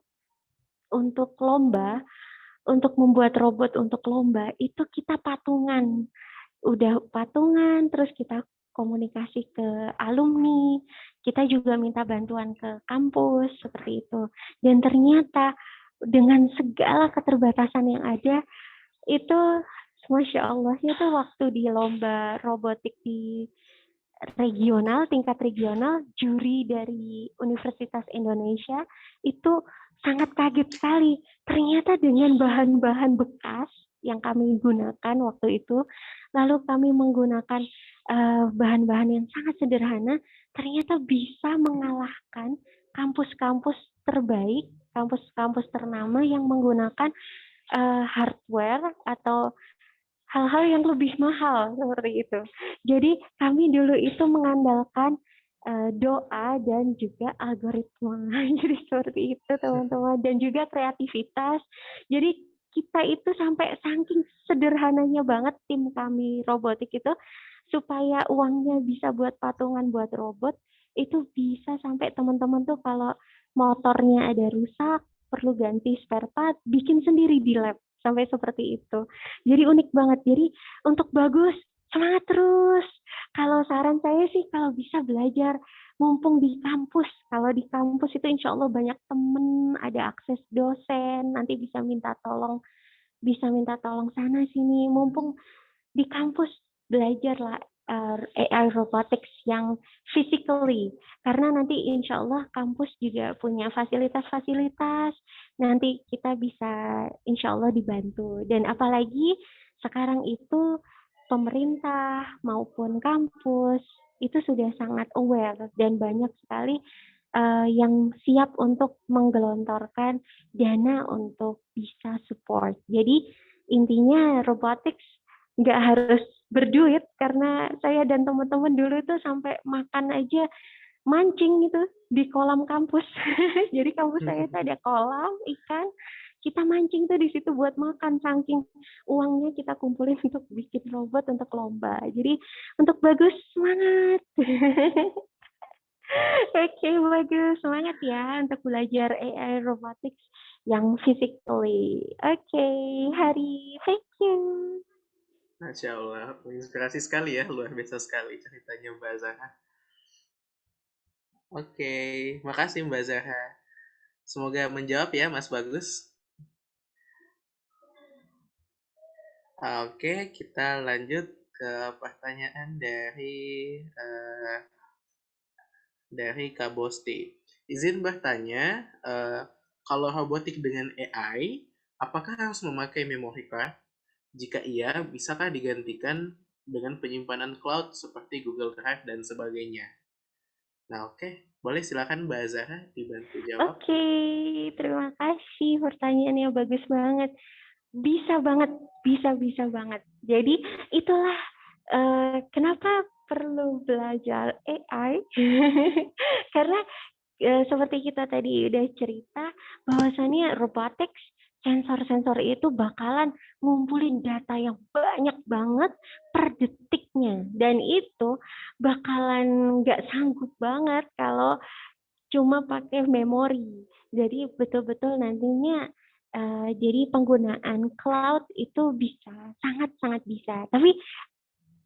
untuk lomba, untuk membuat robot untuk lomba, itu kita patungan. Udah patungan, terus kita komunikasi ke alumni, kita juga minta bantuan ke kampus, seperti itu. Dan ternyata dengan segala keterbatasan yang ada, itu Masya Allah, itu waktu di lomba robotik di regional, tingkat regional, juri dari Universitas Indonesia itu sangat kaget sekali. Ternyata dengan bahan-bahan bekas yang kami gunakan waktu itu, lalu kami menggunakan bahan-bahan yang sangat sederhana, ternyata bisa mengalahkan kampus-kampus terbaik, kampus-kampus ternama yang menggunakan hardware atau hal-hal yang lebih mahal seperti itu. Jadi kami dulu itu mengandalkan doa dan juga algoritma. Jadi seperti itu teman-teman, dan juga kreativitas. Jadi kita itu sampai saking sederhananya banget tim kami robotik itu, supaya uangnya bisa buat patungan buat robot, itu bisa sampai teman-teman tuh kalau motornya ada rusak, perlu ganti spare part, bikin sendiri di lab. Sampai seperti itu. Jadi unik banget. Jadi untuk bagus, semangat terus. Kalau saran saya sih kalau bisa belajar mumpung di kampus. Kalau di kampus itu insya Allah banyak temen, ada akses dosen, nanti bisa minta tolong sana sini. Mumpung di kampus belajarlah AI robotics yang physically, karena nanti insya Allah kampus juga punya fasilitas-fasilitas, nanti kita bisa insya Allah dibantu. Dan apalagi sekarang itu pemerintah maupun kampus itu sudah sangat aware dan banyak sekali yang siap untuk menggelontorkan dana untuk bisa support. Jadi intinya robotics nggak harus berduit, karena saya dan teman-teman dulu itu sampai makan aja mancing gitu di kolam kampus. Jadi kampus saya itu ada kolam ikan, kita mancing tuh di situ buat makan, saking uangnya kita kumpulin untuk bikin robot untuk lomba. Jadi untuk bagus, semangat. Oke, bagus. Semangat ya untuk belajar AI robotics yang physically. Oke, Hari. Thank you. Masya Allah, menginspirasi sekali ya, luar biasa sekali ceritanya Mbak Zaha. Oke, makasih Mbak Zaha. Semoga menjawab ya Mas Bagus. Oke, kita lanjut ke pertanyaan dari Kak Bosti. Izin bertanya, kalau robotik dengan AI, apakah harus memakai memory card? Jika iya, bisakah digantikan dengan penyimpanan cloud seperti Google Drive dan sebagainya? Nah, oke. Boleh silakan Mbak Zahra dibantu jawab. Oke, terima kasih, pertanyaannya bagus banget. Bisa banget, bisa banget. Jadi itulah kenapa perlu belajar AI. Karena seperti kita tadi udah cerita, bahwasannya robotics, sensor-sensor itu bakalan ngumpulin data yang banyak banget per detiknya. Dan itu bakalan nggak sanggup banget kalau cuma pakai memori. Jadi betul-betul nantinya jadi penggunaan cloud itu bisa, sangat-sangat bisa. Tapi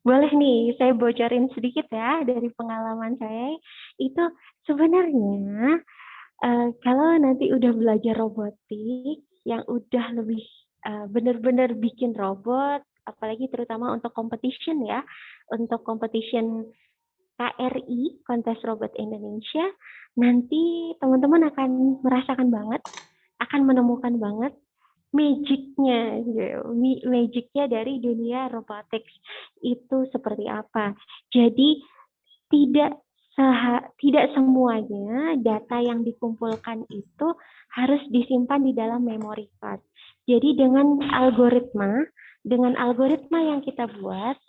boleh nih, saya bocorin sedikit ya dari pengalaman saya. Itu sebenarnya kalau nanti udah belajar robotik, yang udah lebih benar-benar bikin robot, apalagi terutama untuk competition ya, untuk competition KRI, Kontes Robot Indonesia, nanti teman-teman akan merasakan banget, akan menemukan banget magicnya, magicnya dari dunia robotics itu seperti apa. Jadi tidak semuanya data yang dikumpulkan itu harus disimpan di dalam memory card. Jadi dengan algoritma yang kita buat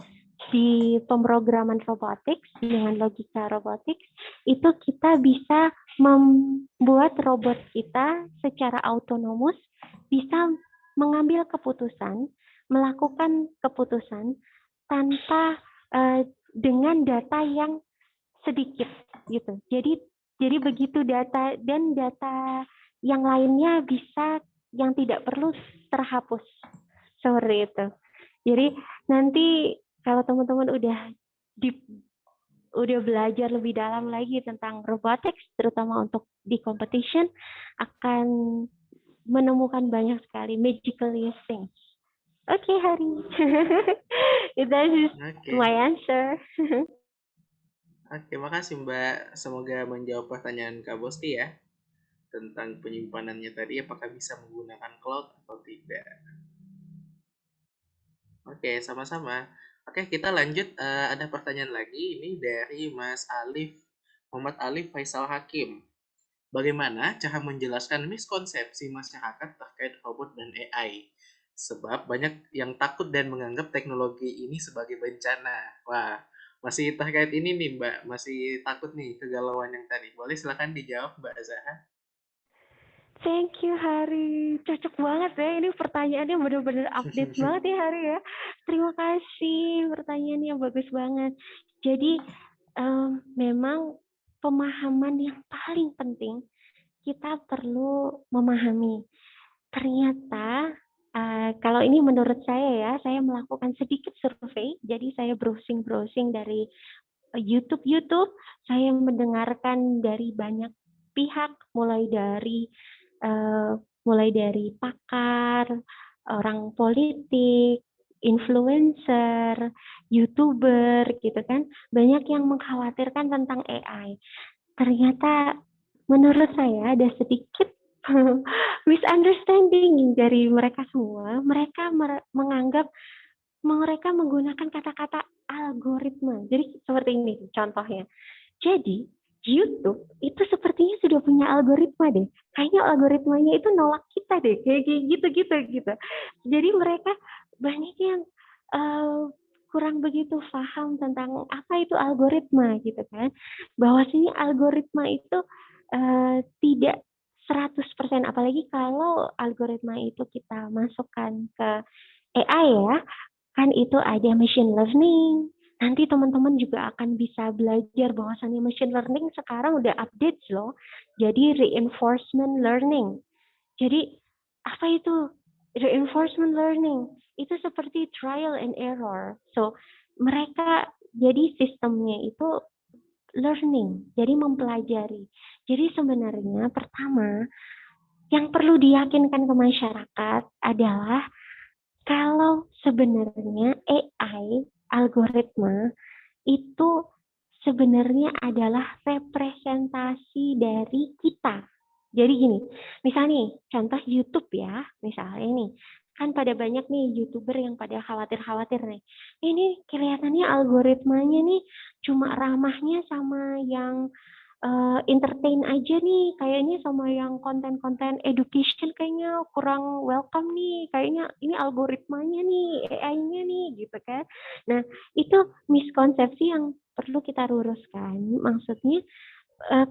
di pemrograman robotics dengan logika robotics, itu kita bisa membuat robot kita secara autonomous bisa mengambil keputusan, melakukan keputusan tanpa dengan data yang sedikit gitu. Jadi begitu data dan data yang lainnya bisa yang tidak perlu terhapus seperti itu. Jadi nanti kalau teman-teman udah belajar lebih dalam lagi tentang robotics, terutama untuk di competition, akan menemukan banyak sekali magical things. Oke, Hari. That is my answer. Oke, makasih Mbak. Semoga menjawab pertanyaan Kak Bosti ya. Tentang penyimpanannya tadi, apakah bisa menggunakan cloud atau tidak. Oke, sama-sama. Oke, kita lanjut. Ada pertanyaan lagi. Ini dari Mas Muhammad Alif Faisal Hakim. Bagaimana cara menjelaskan miskonsepsi masyarakat terkait robot dan AI? Sebab banyak yang takut dan menganggap teknologi ini sebagai bencana. Wah, Masih terkait ini nih Mbak, masih takut nih kegalauan yang tadi. Boleh silakan dijawab Mbak Azahra. Thank you Hari, cocok banget ya. Ini pertanyaannya benar-benar update banget ya Hari ya. Terima kasih, pertanyaannya bagus banget. Jadi memang pemahaman yang paling penting kita perlu memahami. Ternyata kalau ini menurut saya melakukan sedikit survei. Jadi saya browsing dari YouTube, saya mendengarkan dari banyak pihak, mulai dari pakar, orang politik, influencer, YouTuber gitu kan. Banyak yang mengkhawatirkan tentang AI. Ternyata menurut saya ada sedikit misunderstanding dari mereka semua. Mereka menganggap mereka menggunakan kata-kata algoritma. Jadi seperti ini contohnya. Jadi YouTube itu sepertinya sudah punya algoritma deh. Kayaknya algoritmanya itu nolak kita deh. Kayak gitu. Jadi mereka banyak yang kurang begitu paham tentang apa itu algoritma gitu kan. Bahwasanya algoritma itu tidak 100%, apalagi kalau algoritma itu kita masukkan ke AI ya, kan itu ada machine learning. Nanti teman-teman juga akan bisa belajar bahwasannya machine learning sekarang udah update loh. Jadi reinforcement learning. Jadi apa itu reinforcement learning? Itu seperti trial and error. So mereka jadi sistemnya itu learning, jadi mempelajari. Jadi sebenarnya pertama yang perlu diyakinkan ke masyarakat adalah kalau sebenarnya AI, algoritma, itu sebenarnya adalah representasi dari kita. Jadi gini, misalnya nih, contoh YouTube ya, misalnya nih, kan pada banyak nih YouTuber yang pada khawatir-khawatir nih. Ini kelihatannya algoritmanya nih cuma ramahnya sama yang entertain aja nih, kayaknya sama yang konten-konten education kayaknya kurang welcome nih, kayaknya ini algoritmanya nih, AI-nya nih, gitu kan. Nah, itu miskonsepsi yang perlu kita luruskan. Maksudnya,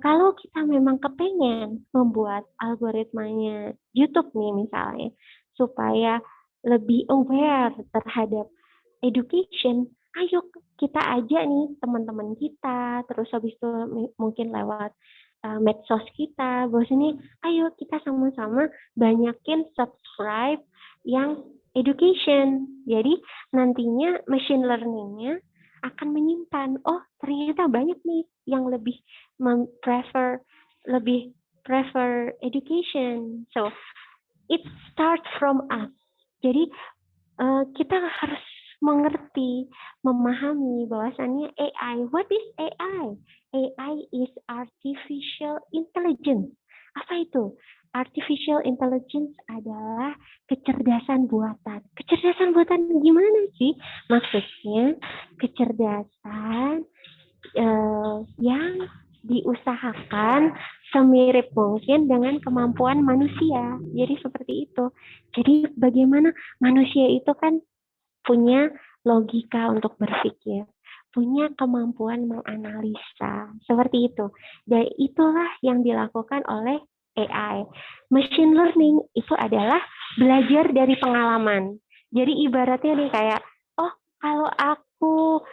kalau kita memang kepengen membuat algoritmanya YouTube nih misalnya, supaya lebih aware terhadap education, ayo kita aja nih teman-teman kita, terus habis itu mungkin lewat medsos kita, bahwasanya ayo kita sama-sama banyakin subscribe yang education. Jadi nantinya machine learning-nya akan menyimpan, oh ternyata banyak nih yang lebih prefer education. So it starts from us. Jadi kita harus mengerti, memahami bahwasannya AI. What is AI? AI is artificial intelligence. Apa itu? Artificial intelligence adalah kecerdasan buatan. Kecerdasan buatan gimana sih? Maksudnya kecerdasan yang diusahakan semirip mungkin dengan kemampuan manusia. Jadi seperti itu. Jadi bagaimana manusia itu kan punya logika untuk berpikir, punya kemampuan menganalisa, seperti itu. Dan itulah yang dilakukan oleh AI. Machine learning itu adalah belajar dari pengalaman. Jadi ibaratnya nih kayak, oh kalau aku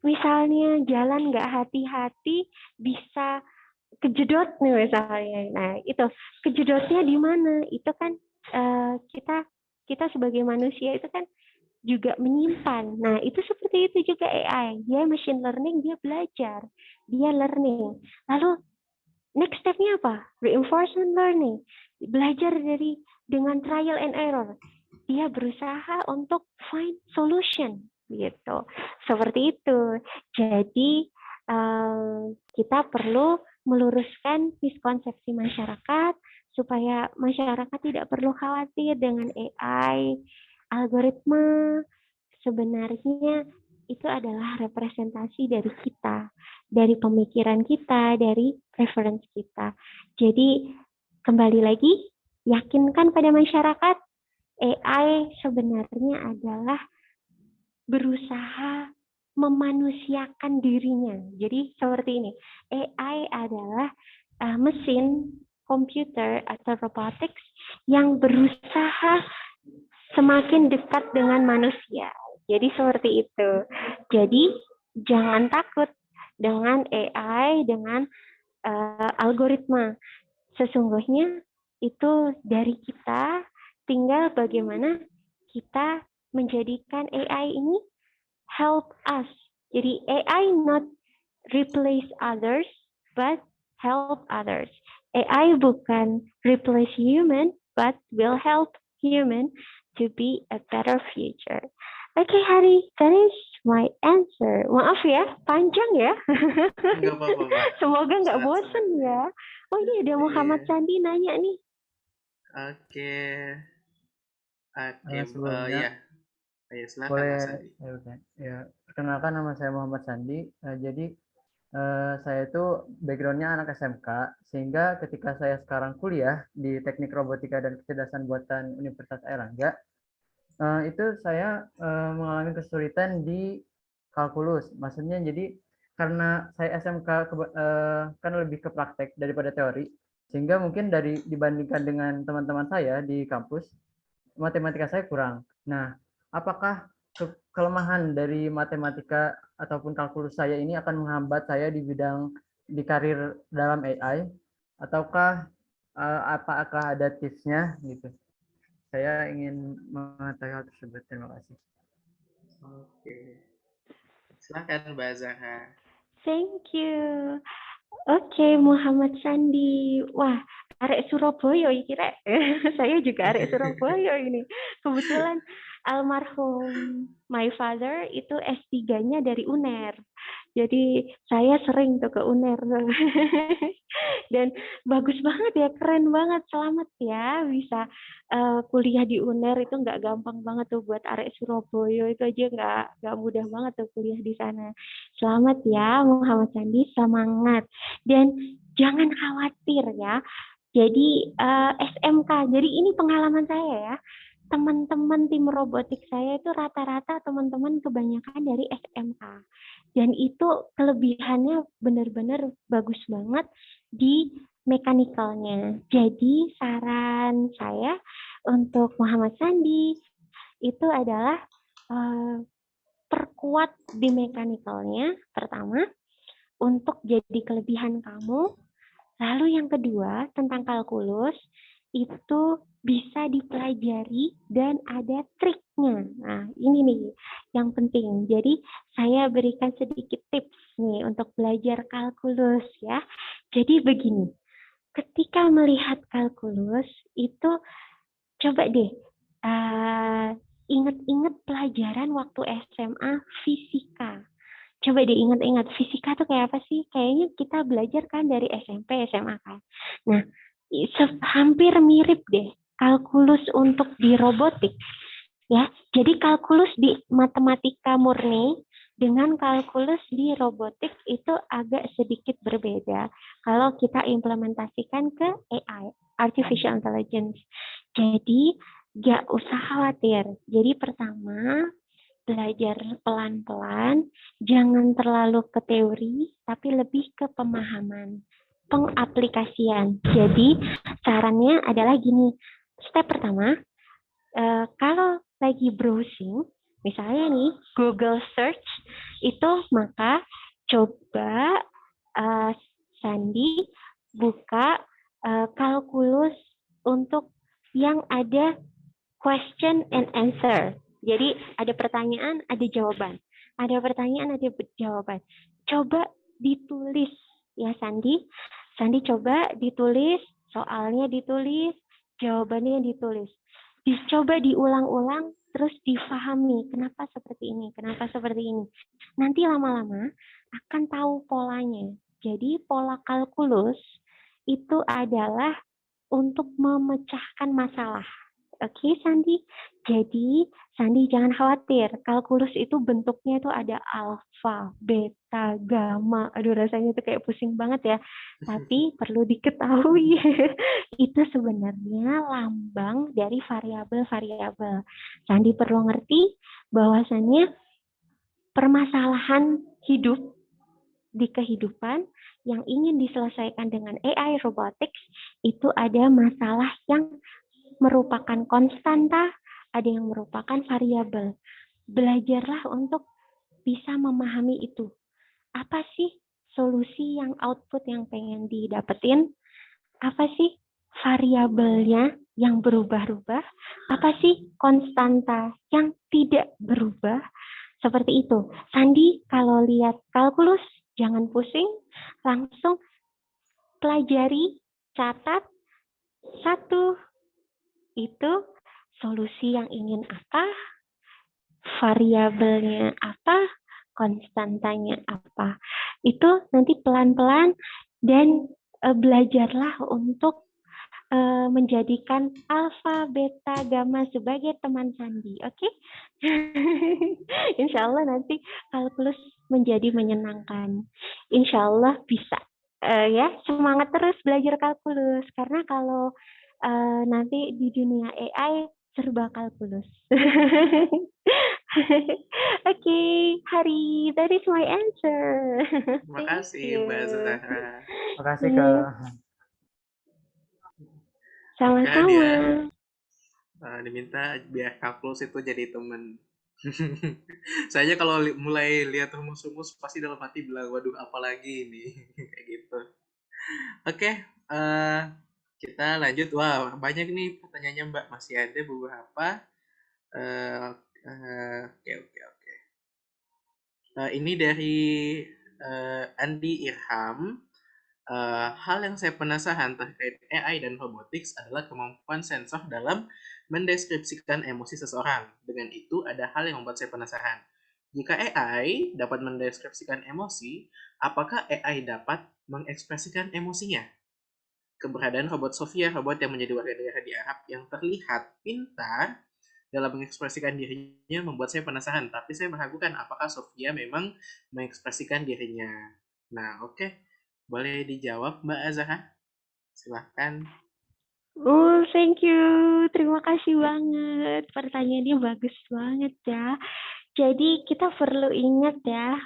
misalnya jalan nggak hati-hati bisa kejedot nih misalnya. Nah itu kejedotnya di mana? Itu kan kita sebagai manusia itu kan juga menyimpan. Nah, itu seperti itu juga AI. Dia machine learning, dia belajar, dia learning. Lalu next step-nya apa? Reinforcement learning. Belajar dengan trial and error. Dia berusaha untuk find solution gitu. Seperti itu. Jadi kita perlu meluruskan miskonsepsi masyarakat supaya masyarakat tidak perlu khawatir dengan AI. Algoritma sebenarnya itu adalah representasi dari kita, dari pemikiran kita, dari preference kita. Jadi kembali lagi, yakinkan pada masyarakat AI sebenarnya adalah berusaha memanusiakan dirinya. Jadi seperti ini, AI adalah mesin komputer atau robotics yang berusaha semakin dekat dengan manusia. Jadi seperti itu. Jadi jangan takut dengan AI, dengan algoritma. Sesungguhnya itu dari kita, tinggal bagaimana kita menjadikan AI ini help us. Jadi AI not replace others, but help others. AI bukan replace human, but will help human to be a better future. Okay, Hari, that is my answer. Maaf ya, panjang ya. Nggak apa-apa, Mbak. Semoga nggak Sangat-sangat. bosen ya. Oh ini ada Muhammad Iya. Sandi nanya nih. Oke. Oke, Sebelumnya ya silakan boleh Mas Andi. ya, perkenalkan nama saya Muhammad Sandi. Jadi saya itu backgroundnya anak SMK, sehingga ketika saya sekarang kuliah di Teknik Robotika dan Kecerdasan Buatan Universitas Airlangga, itu saya mengalami kesulitan di kalkulus. Maksudnya jadi karena saya SMK kan lebih ke praktek daripada teori, sehingga mungkin dibandingkan dengan teman-teman saya di kampus, matematika saya kurang. Nah, apakah kelemahan dari matematika ataupun kalkulus saya ini akan menghambat saya di karir dalam AI, ataukah apakah ada tipsnya gitu? Saya ingin mengetahui hal tersebut. Terima kasih. Oke. Silakan Mbak Zahra. Thank you. Oke, Muhammad Sandi. Wah, arek Surabaya iki rek. Saya juga arek Surabaya ini. Kebetulan almarhum my father itu S3-nya dari UNER. Jadi saya sering tuh ke UNER. Dan bagus banget ya, keren banget. Selamat ya bisa kuliah di UNER, itu nggak gampang banget tuh buat arek Surabaya, itu aja nggak mudah banget tuh kuliah di sana. Selamat ya Muhammad Sandi, semangat dan jangan khawatir ya. Jadi SMK, jadi ini pengalaman saya ya. Teman-teman tim robotik saya itu rata-rata teman-teman kebanyakan dari SMK. Dan itu kelebihannya benar-benar bagus banget di mekanikalnya. Jadi saran saya untuk Muhammad Sandi itu adalah perkuat di mekanikalnya pertama untuk jadi kelebihan kamu. Lalu yang kedua tentang kalkulus itu bisa dipelajari dan ada triknya. Nah, ini nih yang penting. Jadi saya berikan sedikit tips nih untuk belajar kalkulus ya. Jadi begini, ketika melihat kalkulus itu coba deh ingat-ingat pelajaran waktu SMA fisika. Coba deh ingat-ingat fisika tuh kayak apa sih? Kayaknya kita belajar kan dari SMP, SMA kan. Nah, hampir mirip deh kalkulus untuk di robotik. Ya, jadi kalkulus di matematika murni dengan kalkulus di robotik itu agak sedikit berbeda kalau kita implementasikan ke AI, artificial intelligence. Jadi, nggak usah khawatir. Jadi pertama, belajar pelan-pelan, jangan terlalu ke teori, tapi lebih ke pemahaman, pengaplikasian. Jadi sarannya adalah gini, step pertama, kalau lagi browsing, misalnya nih Google search itu, maka coba Sandi buka kalkulus untuk yang ada question and answer. Jadi ada pertanyaan, ada jawaban. Ada pertanyaan, ada jawaban. Coba ditulis ya Sandi. Sandi coba ditulis, soalnya ditulis, jawabannya ditulis. Dicoba diulang-ulang, terus difahami kenapa seperti ini, kenapa seperti ini. Nanti lama-lama akan tahu polanya. Jadi pola kalkulus itu adalah untuk memecahkan masalah. Oke, Sandi. Jadi, Sandi jangan khawatir. Kalkulus itu bentuknya itu ada alfa, beta, gamma. Aduh, rasanya itu kayak pusing banget ya. Tapi perlu diketahui, itu sebenarnya lambang dari variabel-variabel. Sandi perlu ngerti bahwasannya permasalahan hidup di kehidupan yang ingin diselesaikan dengan AI robotics, itu ada masalah yang merupakan konstanta, ada yang merupakan variabel. Belajarlah untuk bisa memahami itu. Apa sih solusi yang output yang pengen didapetin? Apa sih variabelnya yang berubah-ubah? Apa sih konstanta yang tidak berubah? Seperti itu. Sandi, kalau lihat kalkulus, jangan pusing, langsung pelajari, catat, satu, itu solusi yang ingin apa, variabelnya apa, konstantanya apa. Itu nanti pelan-pelan dan belajarlah untuk menjadikan alfa, beta, gamma sebagai teman sandi, oke? Insya Allah nanti kalkulus menjadi menyenangkan. Insya Allah bisa. Ya, semangat terus belajar kalkulus karena kalau nanti di dunia AI serba kalkulus. Oke, Hari, that is my answer. Terima Thank kasih Mbak you. Zahra. Makasih Iya, Kak. sama-sama. dia diminta biar kalkulus itu jadi teman. Saya kalau mulai lihat rumus-rumus pasti dalam hati bilang, waduh apalagi ini. Kayak gitu. Oke, kita lanjut. Wah, banyak nih pertanyaannya Mbak. Masih ada beberapa. Oke, oke, oke. Ini dari Andi Irham. Hal yang saya penasaran terkait AI dan robotics adalah kemampuan sensor dalam mendeskripsikan emosi seseorang. Dengan itu, ada hal yang membuat saya penasaran. Jika AI dapat mendeskripsikan emosi, apakah AI dapat mengekspresikan emosinya? Keberadaan robot Sofia, robot yang menjadi warga negara di Arab yang terlihat pintar dalam mengekspresikan dirinya membuat saya penasaran. Tapi saya meragukan apakah Sofia memang mengekspresikan dirinya. Nah, oke. Boleh dijawab Mbak Azhar? Silahkan. Thank you. Terima kasih banget. Pertanyaannya bagus banget ya. Jadi kita perlu ingat ya,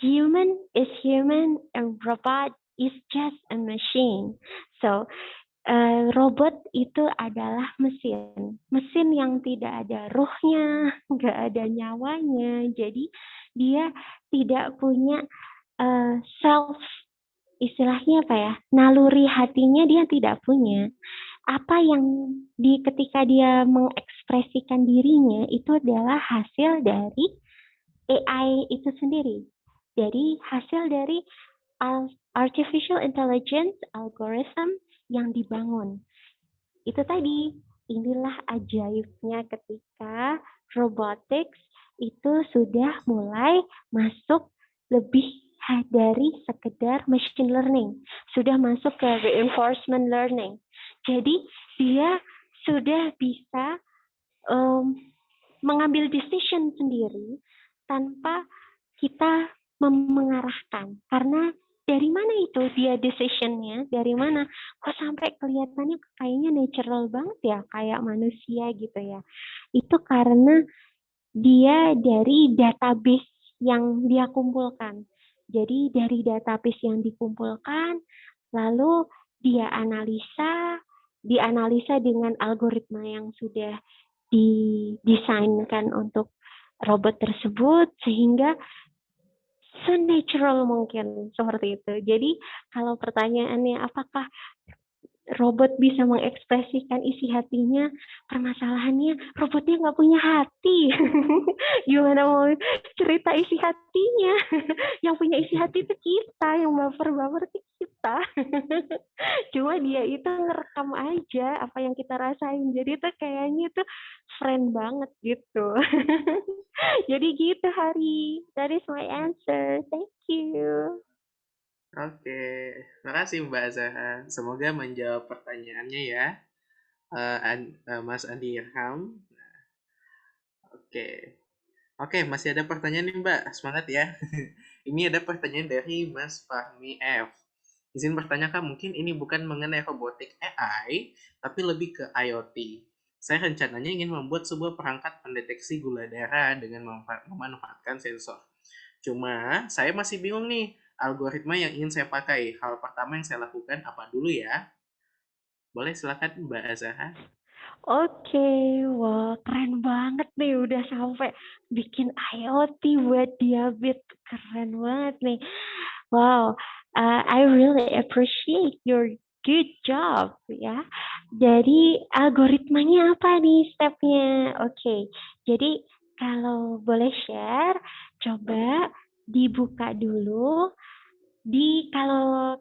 human is human and robot is just a machine. So, robot itu adalah mesin. Mesin yang tidak ada ruhnya, nggak ada nyawanya. Jadi dia tidak punya self, istilahnya apa ya, naluri hatinya dia tidak punya. Apa yang ketika dia mengekspresikan dirinya itu adalah hasil dari AI itu sendiri. Jadi hasil dari artificial intelligence algorithm yang dibangun. Itu tadi, inilah ajaibnya ketika robotics itu sudah mulai masuk lebih dari sekedar machine learning, sudah masuk ke reinforcement learning. Jadi dia sudah bisa mengambil decision sendiri tanpa kita mengarahkan. Karena dari mana itu dia decisionnya? Dari mana? Kok sampai kelihatannya kayaknya natural banget ya, kayak manusia gitu ya. Itu karena dia dari database yang dia kumpulkan. Jadi dari database yang dikumpulkan, lalu dia dianalisa dengan algoritma yang sudah didesainkan untuk robot tersebut sehingga se-natural mungkin seperti itu. Jadi kalau pertanyaannya apakah robot bisa mengekspresikan isi hatinya, permasalahannya robotnya nggak punya hati. Gimana mau cerita isi hatinya? Yang punya isi hati itu kita, yang baper-baper itu kita. Cuma dia itu ngerekam aja apa yang kita rasain. Jadi itu kayaknya itu friend banget gitu. Jadi gitu Hari. That is my answer. Thank you. Oke, makasih Mbak Azhar. Semoga menjawab pertanyaannya ya, Mas Andi Irham. Oke, oke, masih ada pertanyaan nih Mbak. Semangat ya. Ini ada pertanyaan dari Mas Fahmi F. Izin bertanya Kak, mungkin ini bukan mengenai robotik AI, tapi lebih ke IoT. Saya rencananya ingin membuat sebuah perangkat pendeteksi gula darah dengan memanfaatkan sensor. Cuma saya masih bingung nih, algoritma yang ingin saya pakai. Hal pertama yang saya lakukan apa dulu ya? Boleh silakan Mbak Azahra. Oke, wah keren banget nih udah sampai bikin IoT buat diabetes. Keren banget nih. Wow, I really appreciate your good job ya. Jadi algoritmanya apa nih stepnya? Oke, jadi kalau boleh share, coba dibuka dulu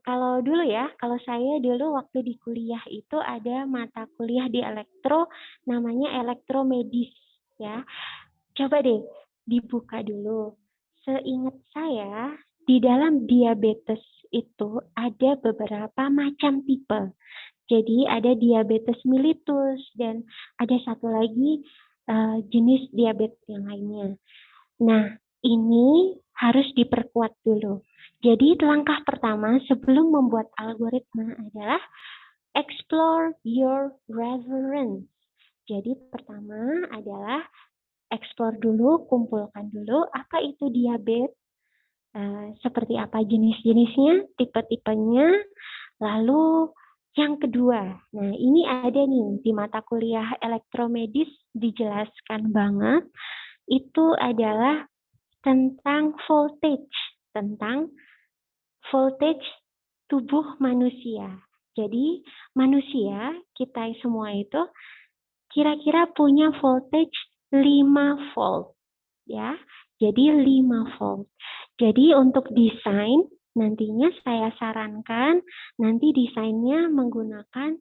kalau dulu ya, kalau saya dulu waktu di kuliah itu ada mata kuliah di elektro namanya elektromedis ya. Coba deh dibuka dulu. Seingat saya di dalam diabetes itu ada beberapa macam tipe. Jadi ada diabetes mellitus dan ada satu lagi jenis diabetes yang lainnya. Nah, ini harus diperkuat dulu. Jadi langkah pertama sebelum membuat algoritma adalah explore your reference. Jadi pertama adalah explore dulu, kumpulkan dulu apa itu diabetes, seperti apa jenis-jenisnya, tipe-tipenya, lalu yang kedua, nah ini ada nih di mata kuliah elektromedis dijelaskan banget, itu adalah tentang voltage tubuh manusia. Jadi manusia, kita semua itu kira-kira punya voltage 5 volt ya. Jadi 5 volt. Jadi untuk desain nantinya saya sarankan nanti desainnya menggunakan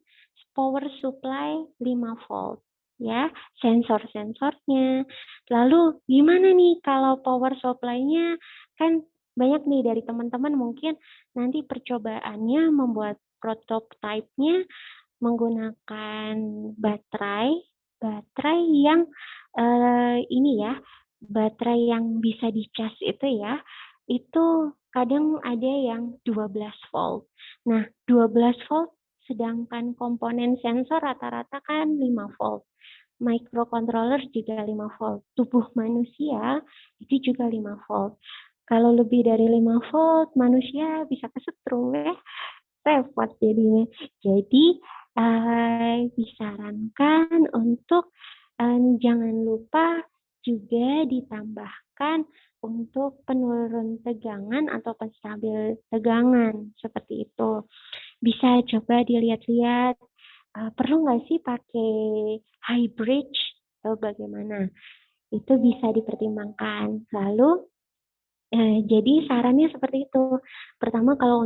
power supply 5 volt ya, sensor-sensornya. Lalu gimana nih kalau power supply-nya, kan banyak nih dari teman-teman mungkin nanti percobaannya membuat prototipe-nya menggunakan baterai yang ini ya, baterai yang bisa dicas itu ya, itu kadang ada yang 12 volt. Nah, 12 volt sedangkan komponen sensor rata-rata kan 5 volt. Microcontroller juga 5 volt. Tubuh manusia itu juga 5 volt. Kalau lebih dari 5 volt, manusia bisa kesetrum ya. Repot jadinya. Jadi, disarankan untuk jangan lupa juga ditambahkan untuk penurun tegangan atau penstabil tegangan seperti itu. Bisa coba dilihat-lihat, perlu nggak sih pakai high bridge atau bagaimana? Itu bisa dipertimbangkan. Lalu jadi sarannya seperti itu. Pertama kalau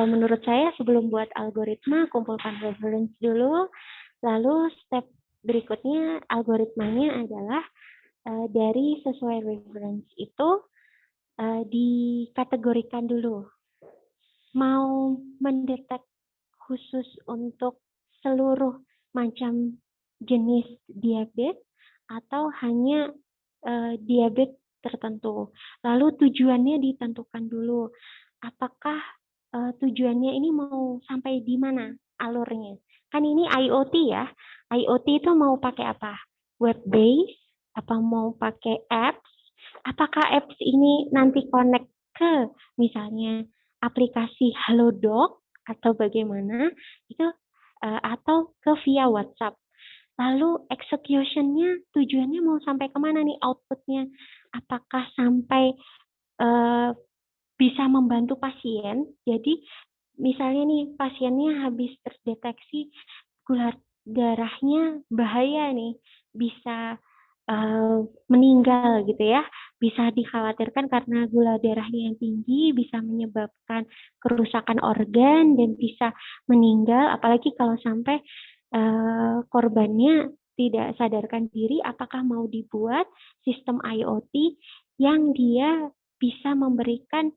menurut saya sebelum buat algoritma, kumpulkan reference dulu. Lalu step berikutnya algoritmanya adalah dari sesuai reference itu dikategorikan dulu. Mau mendetek khusus untuk seluruh macam jenis diabetes atau hanya diabetes tertentu. Lalu tujuannya ditentukan dulu. Apakah tujuannya ini mau sampai di mana alurnya? Kan ini IoT ya. IoT itu mau pakai apa? Web based? Apa mau pakai apps? Apakah apps ini nanti connect ke misalnya aplikasi Halodoc atau bagaimana? Itu atau ke via WhatsApp. Lalu execution-nya tujuannya mau sampai kemana nih output-nya? Apakah sampai bisa membantu pasien? Jadi misalnya nih pasiennya habis terdeteksi gula darahnya bahaya nih, bisa meninggal gitu ya. Bisa dikhawatirkan karena gula darahnya yang tinggi bisa menyebabkan kerusakan organ dan bisa meninggal. Apalagi kalau sampai korbannya tidak sadarkan diri, apakah mau dibuat sistem IoT yang dia bisa memberikan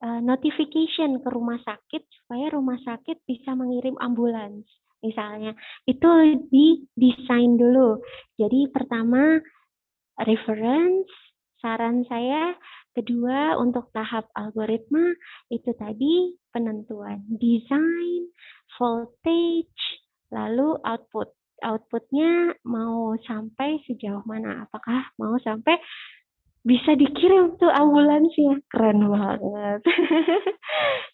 notification ke rumah sakit supaya rumah sakit bisa mengirim ambulans misalnya. Itu didesain dulu. Jadi pertama reference, saran saya. Kedua untuk tahap algoritma itu tadi penentuan desain, voltage, lalu output. outputnya mau sampai sejauh mana? Apakah mau sampai bisa dikirim tuh ambulansnya? Keren banget.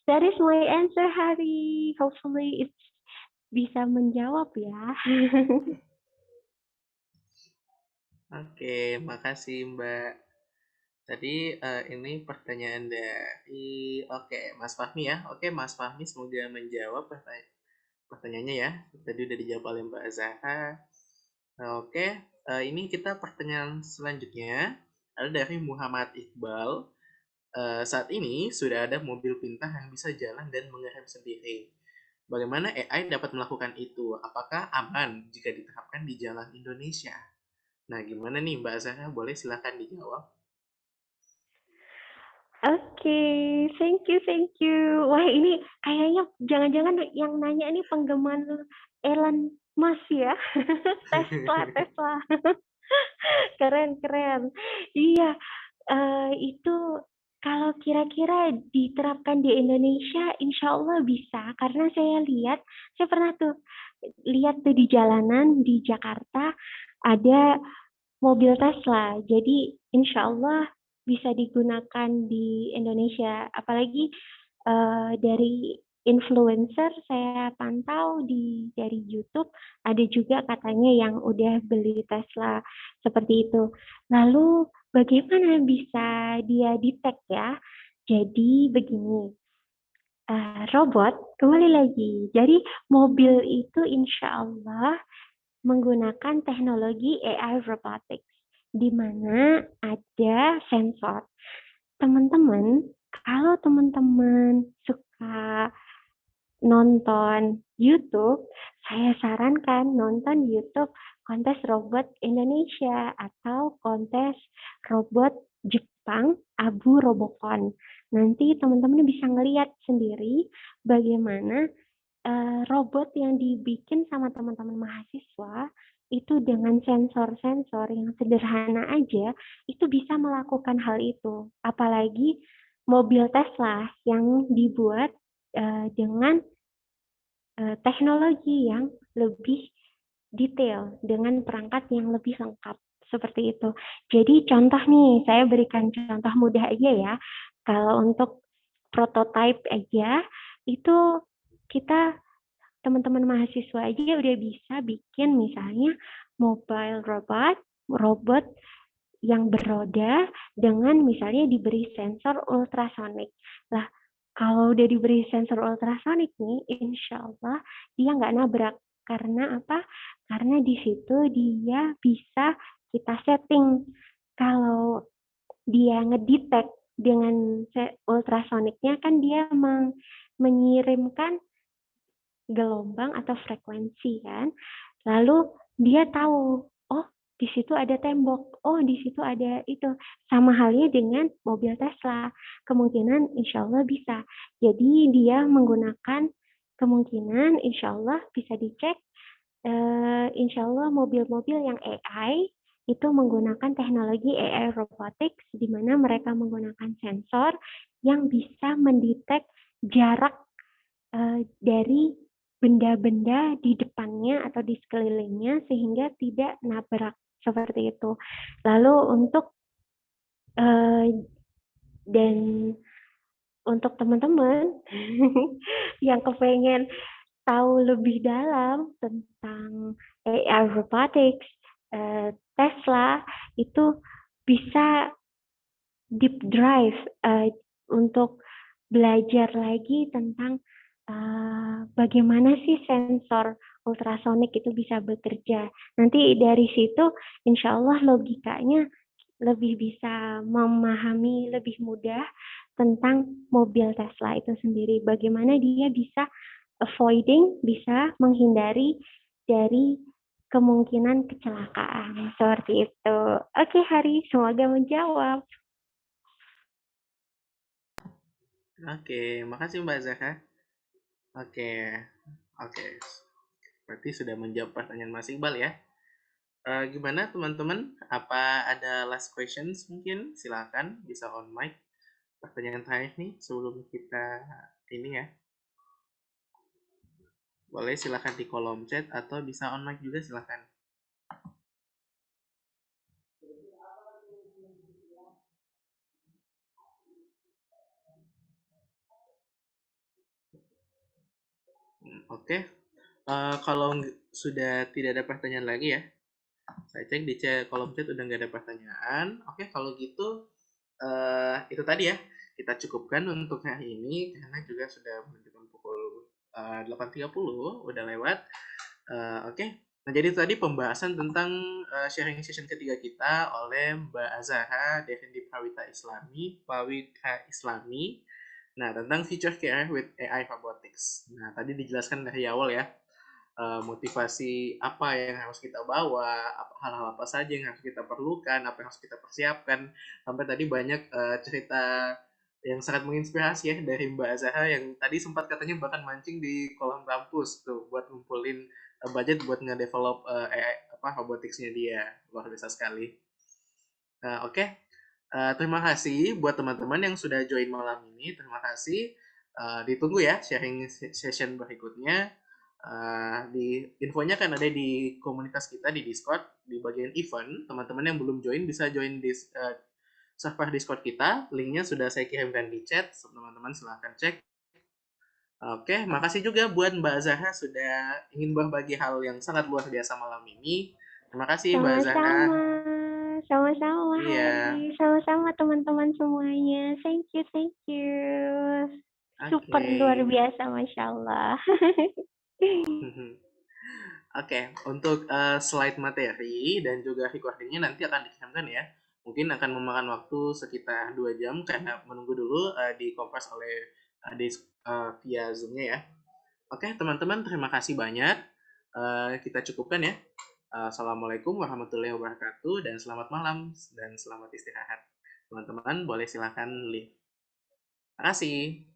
That is my answer, Hari. Hopefully it's bisa menjawab ya. Oke, makasih Mbak. Tadi ini pertanyaan dari Mas Fahmi ya. Oke, Mas Fahmi semoga menjawab pertanyaannya ya. Tadi udah dijawab oleh Mbak Zahra. Oke, ini kita pertanyaan selanjutnya ada dari Muhammad Iqbal. Saat ini sudah ada mobil pintar yang bisa jalan dan mengerem sendiri. Bagaimana AI dapat melakukan itu? Apakah aman jika diterapkan di jalan Indonesia? Nah, gimana nih Mbak Zahra? Boleh silakan dijawab. Oke, thank you. Wah, ini kayaknya jangan-jangan yang nanya ini penggemar Elon Musk ya. Tesla. Keren. Iya, itu kalau kira-kira diterapkan di Indonesia, insya Allah bisa. Karena saya pernah tuh lihat tuh di jalanan di Jakarta ada mobil Tesla. Jadi insya Allah bisa digunakan di Indonesia. Apalagi dari influencer saya pantau dari YouTube ada juga katanya yang udah beli Tesla seperti itu. Lalu bagaimana bisa dia detect ya? Jadi begini, robot kembali lagi. Jadi mobil itu insya Allah menggunakan teknologi AI robotics, di mana ada sensor. Teman-teman, kalau teman-teman suka nonton YouTube, saya sarankan nonton YouTube kontes robot Indonesia atau kontes robot Jepang Abu Robocon. Nanti teman-teman bisa ngelihat sendiri bagaimana robot yang dibikin sama teman-teman mahasiswa itu dengan sensor-sensor yang sederhana aja itu bisa melakukan hal itu. Apalagi mobil Tesla yang dibuat dengan teknologi yang lebih detail dengan perangkat yang lebih lengkap seperti itu. Jadi contoh nih, saya berikan contoh mudah aja ya. Kalau untuk prototype aja itu kita teman-teman mahasiswa aja udah bisa bikin misalnya mobile robot yang beroda dengan misalnya diberi sensor ultrasonik. Lah, kalau udah diberi sensor ultrasonik nih, insya Allah dia nggak nabrak. Karena apa? Karena di situ dia bisa kita setting. Kalau dia ngedetect dengan ultrasoniknya kan dia mengirimkan gelombang atau frekuensi kan. Lalu dia tahu, oh di situ ada tembok, oh di situ ada itu. Sama halnya dengan mobil Tesla. Kemungkinan insya Allah bisa. Jadi dia menggunakan kemungkinan insya Allah bisa dicek. Insya Allah mobil-mobil yang AI itu menggunakan teknologi AI robotics di mana mereka menggunakan sensor yang bisa mendetek jarak dari benda-benda di depannya atau di sekelilingnya sehingga tidak nabrak seperti itu. Lalu dan untuk teman-teman yang kepengen tahu lebih dalam tentang AI robotics, Tesla itu bisa deep dive untuk belajar lagi tentang bagaimana sih sensor ultrasonik itu bisa bekerja. Nanti dari situ insya Allah logikanya lebih bisa memahami lebih mudah tentang mobil Tesla itu sendiri. Bagaimana dia bisa bisa menghindari dari kemungkinan kecelakaan. Seperti itu. Oke, Hari, semoga menjawab. Oke, makasih Mbak Zahra. Oke. Berarti sudah menjawab pertanyaan Mas Iqbal ya. Gimana teman-teman? Apa ada last questions mungkin? Silakan bisa on mic. Pertanyaan terakhir nih sebelum kita ini ya. Boleh silakan di kolom chat atau bisa on mic juga silakan. Oke. Kalau sudah tidak ada pertanyaan lagi ya, saya cek di kolom chat udah nggak ada pertanyaan. Oke, kalau gitu itu tadi ya, kita cukupkan untuk hari ini karena juga sudah menunjukkan pukul 8.30, udah lewat. Oke. Nah, jadi tadi pembahasan tentang sharing session ketiga kita oleh Mbak Azahra Defendi Prawika Islami. Nah, tentang future care with AI robotics. Nah, tadi dijelaskan dari awal ya, motivasi apa yang harus kita bawa, hal-hal apa saja yang harus kita perlukan, apa yang harus kita persiapkan. Sampai tadi banyak cerita yang sangat menginspirasi ya dari Mbak Azahra yang tadi sempat katanya bahkan mancing di kolam kampus tuh buat ngumpulin budget buat nge-develop AI roboticsnya dia. Luar biasa sekali. Nah, oke. Terima kasih buat teman-teman yang sudah join malam ini. Terima kasih. Ditunggu ya sharing session berikutnya. Di infonya kan ada di komunitas kita di Discord di bagian event. Teman-teman yang belum join bisa join di server Discord kita. Linknya sudah saya kirimkan di chat. Teman-teman silahkan cek. Oke, makasih juga buat Mbak Zahra sudah ingin berbagi hal yang sangat luar biasa malam ini. Terima kasih Mbak Zahra. Sama-sama Iya. Hari, sama-sama teman-teman semuanya. Thank you, thank you. Super luar biasa, Masya Allah. Oke, untuk slide materi dan juga recordingnya nanti akan dikirimkan ya. Mungkin akan memakan waktu sekitar 2 jam karena menunggu dulu dikompres oleh via Zoom-nya ya. Oke, teman-teman, terima kasih banyak. Kita cukupkan ya. Assalamualaikum warahmatullahi wabarakatuh dan selamat malam dan selamat istirahat. Teman-teman boleh silakan leave. Terima kasih.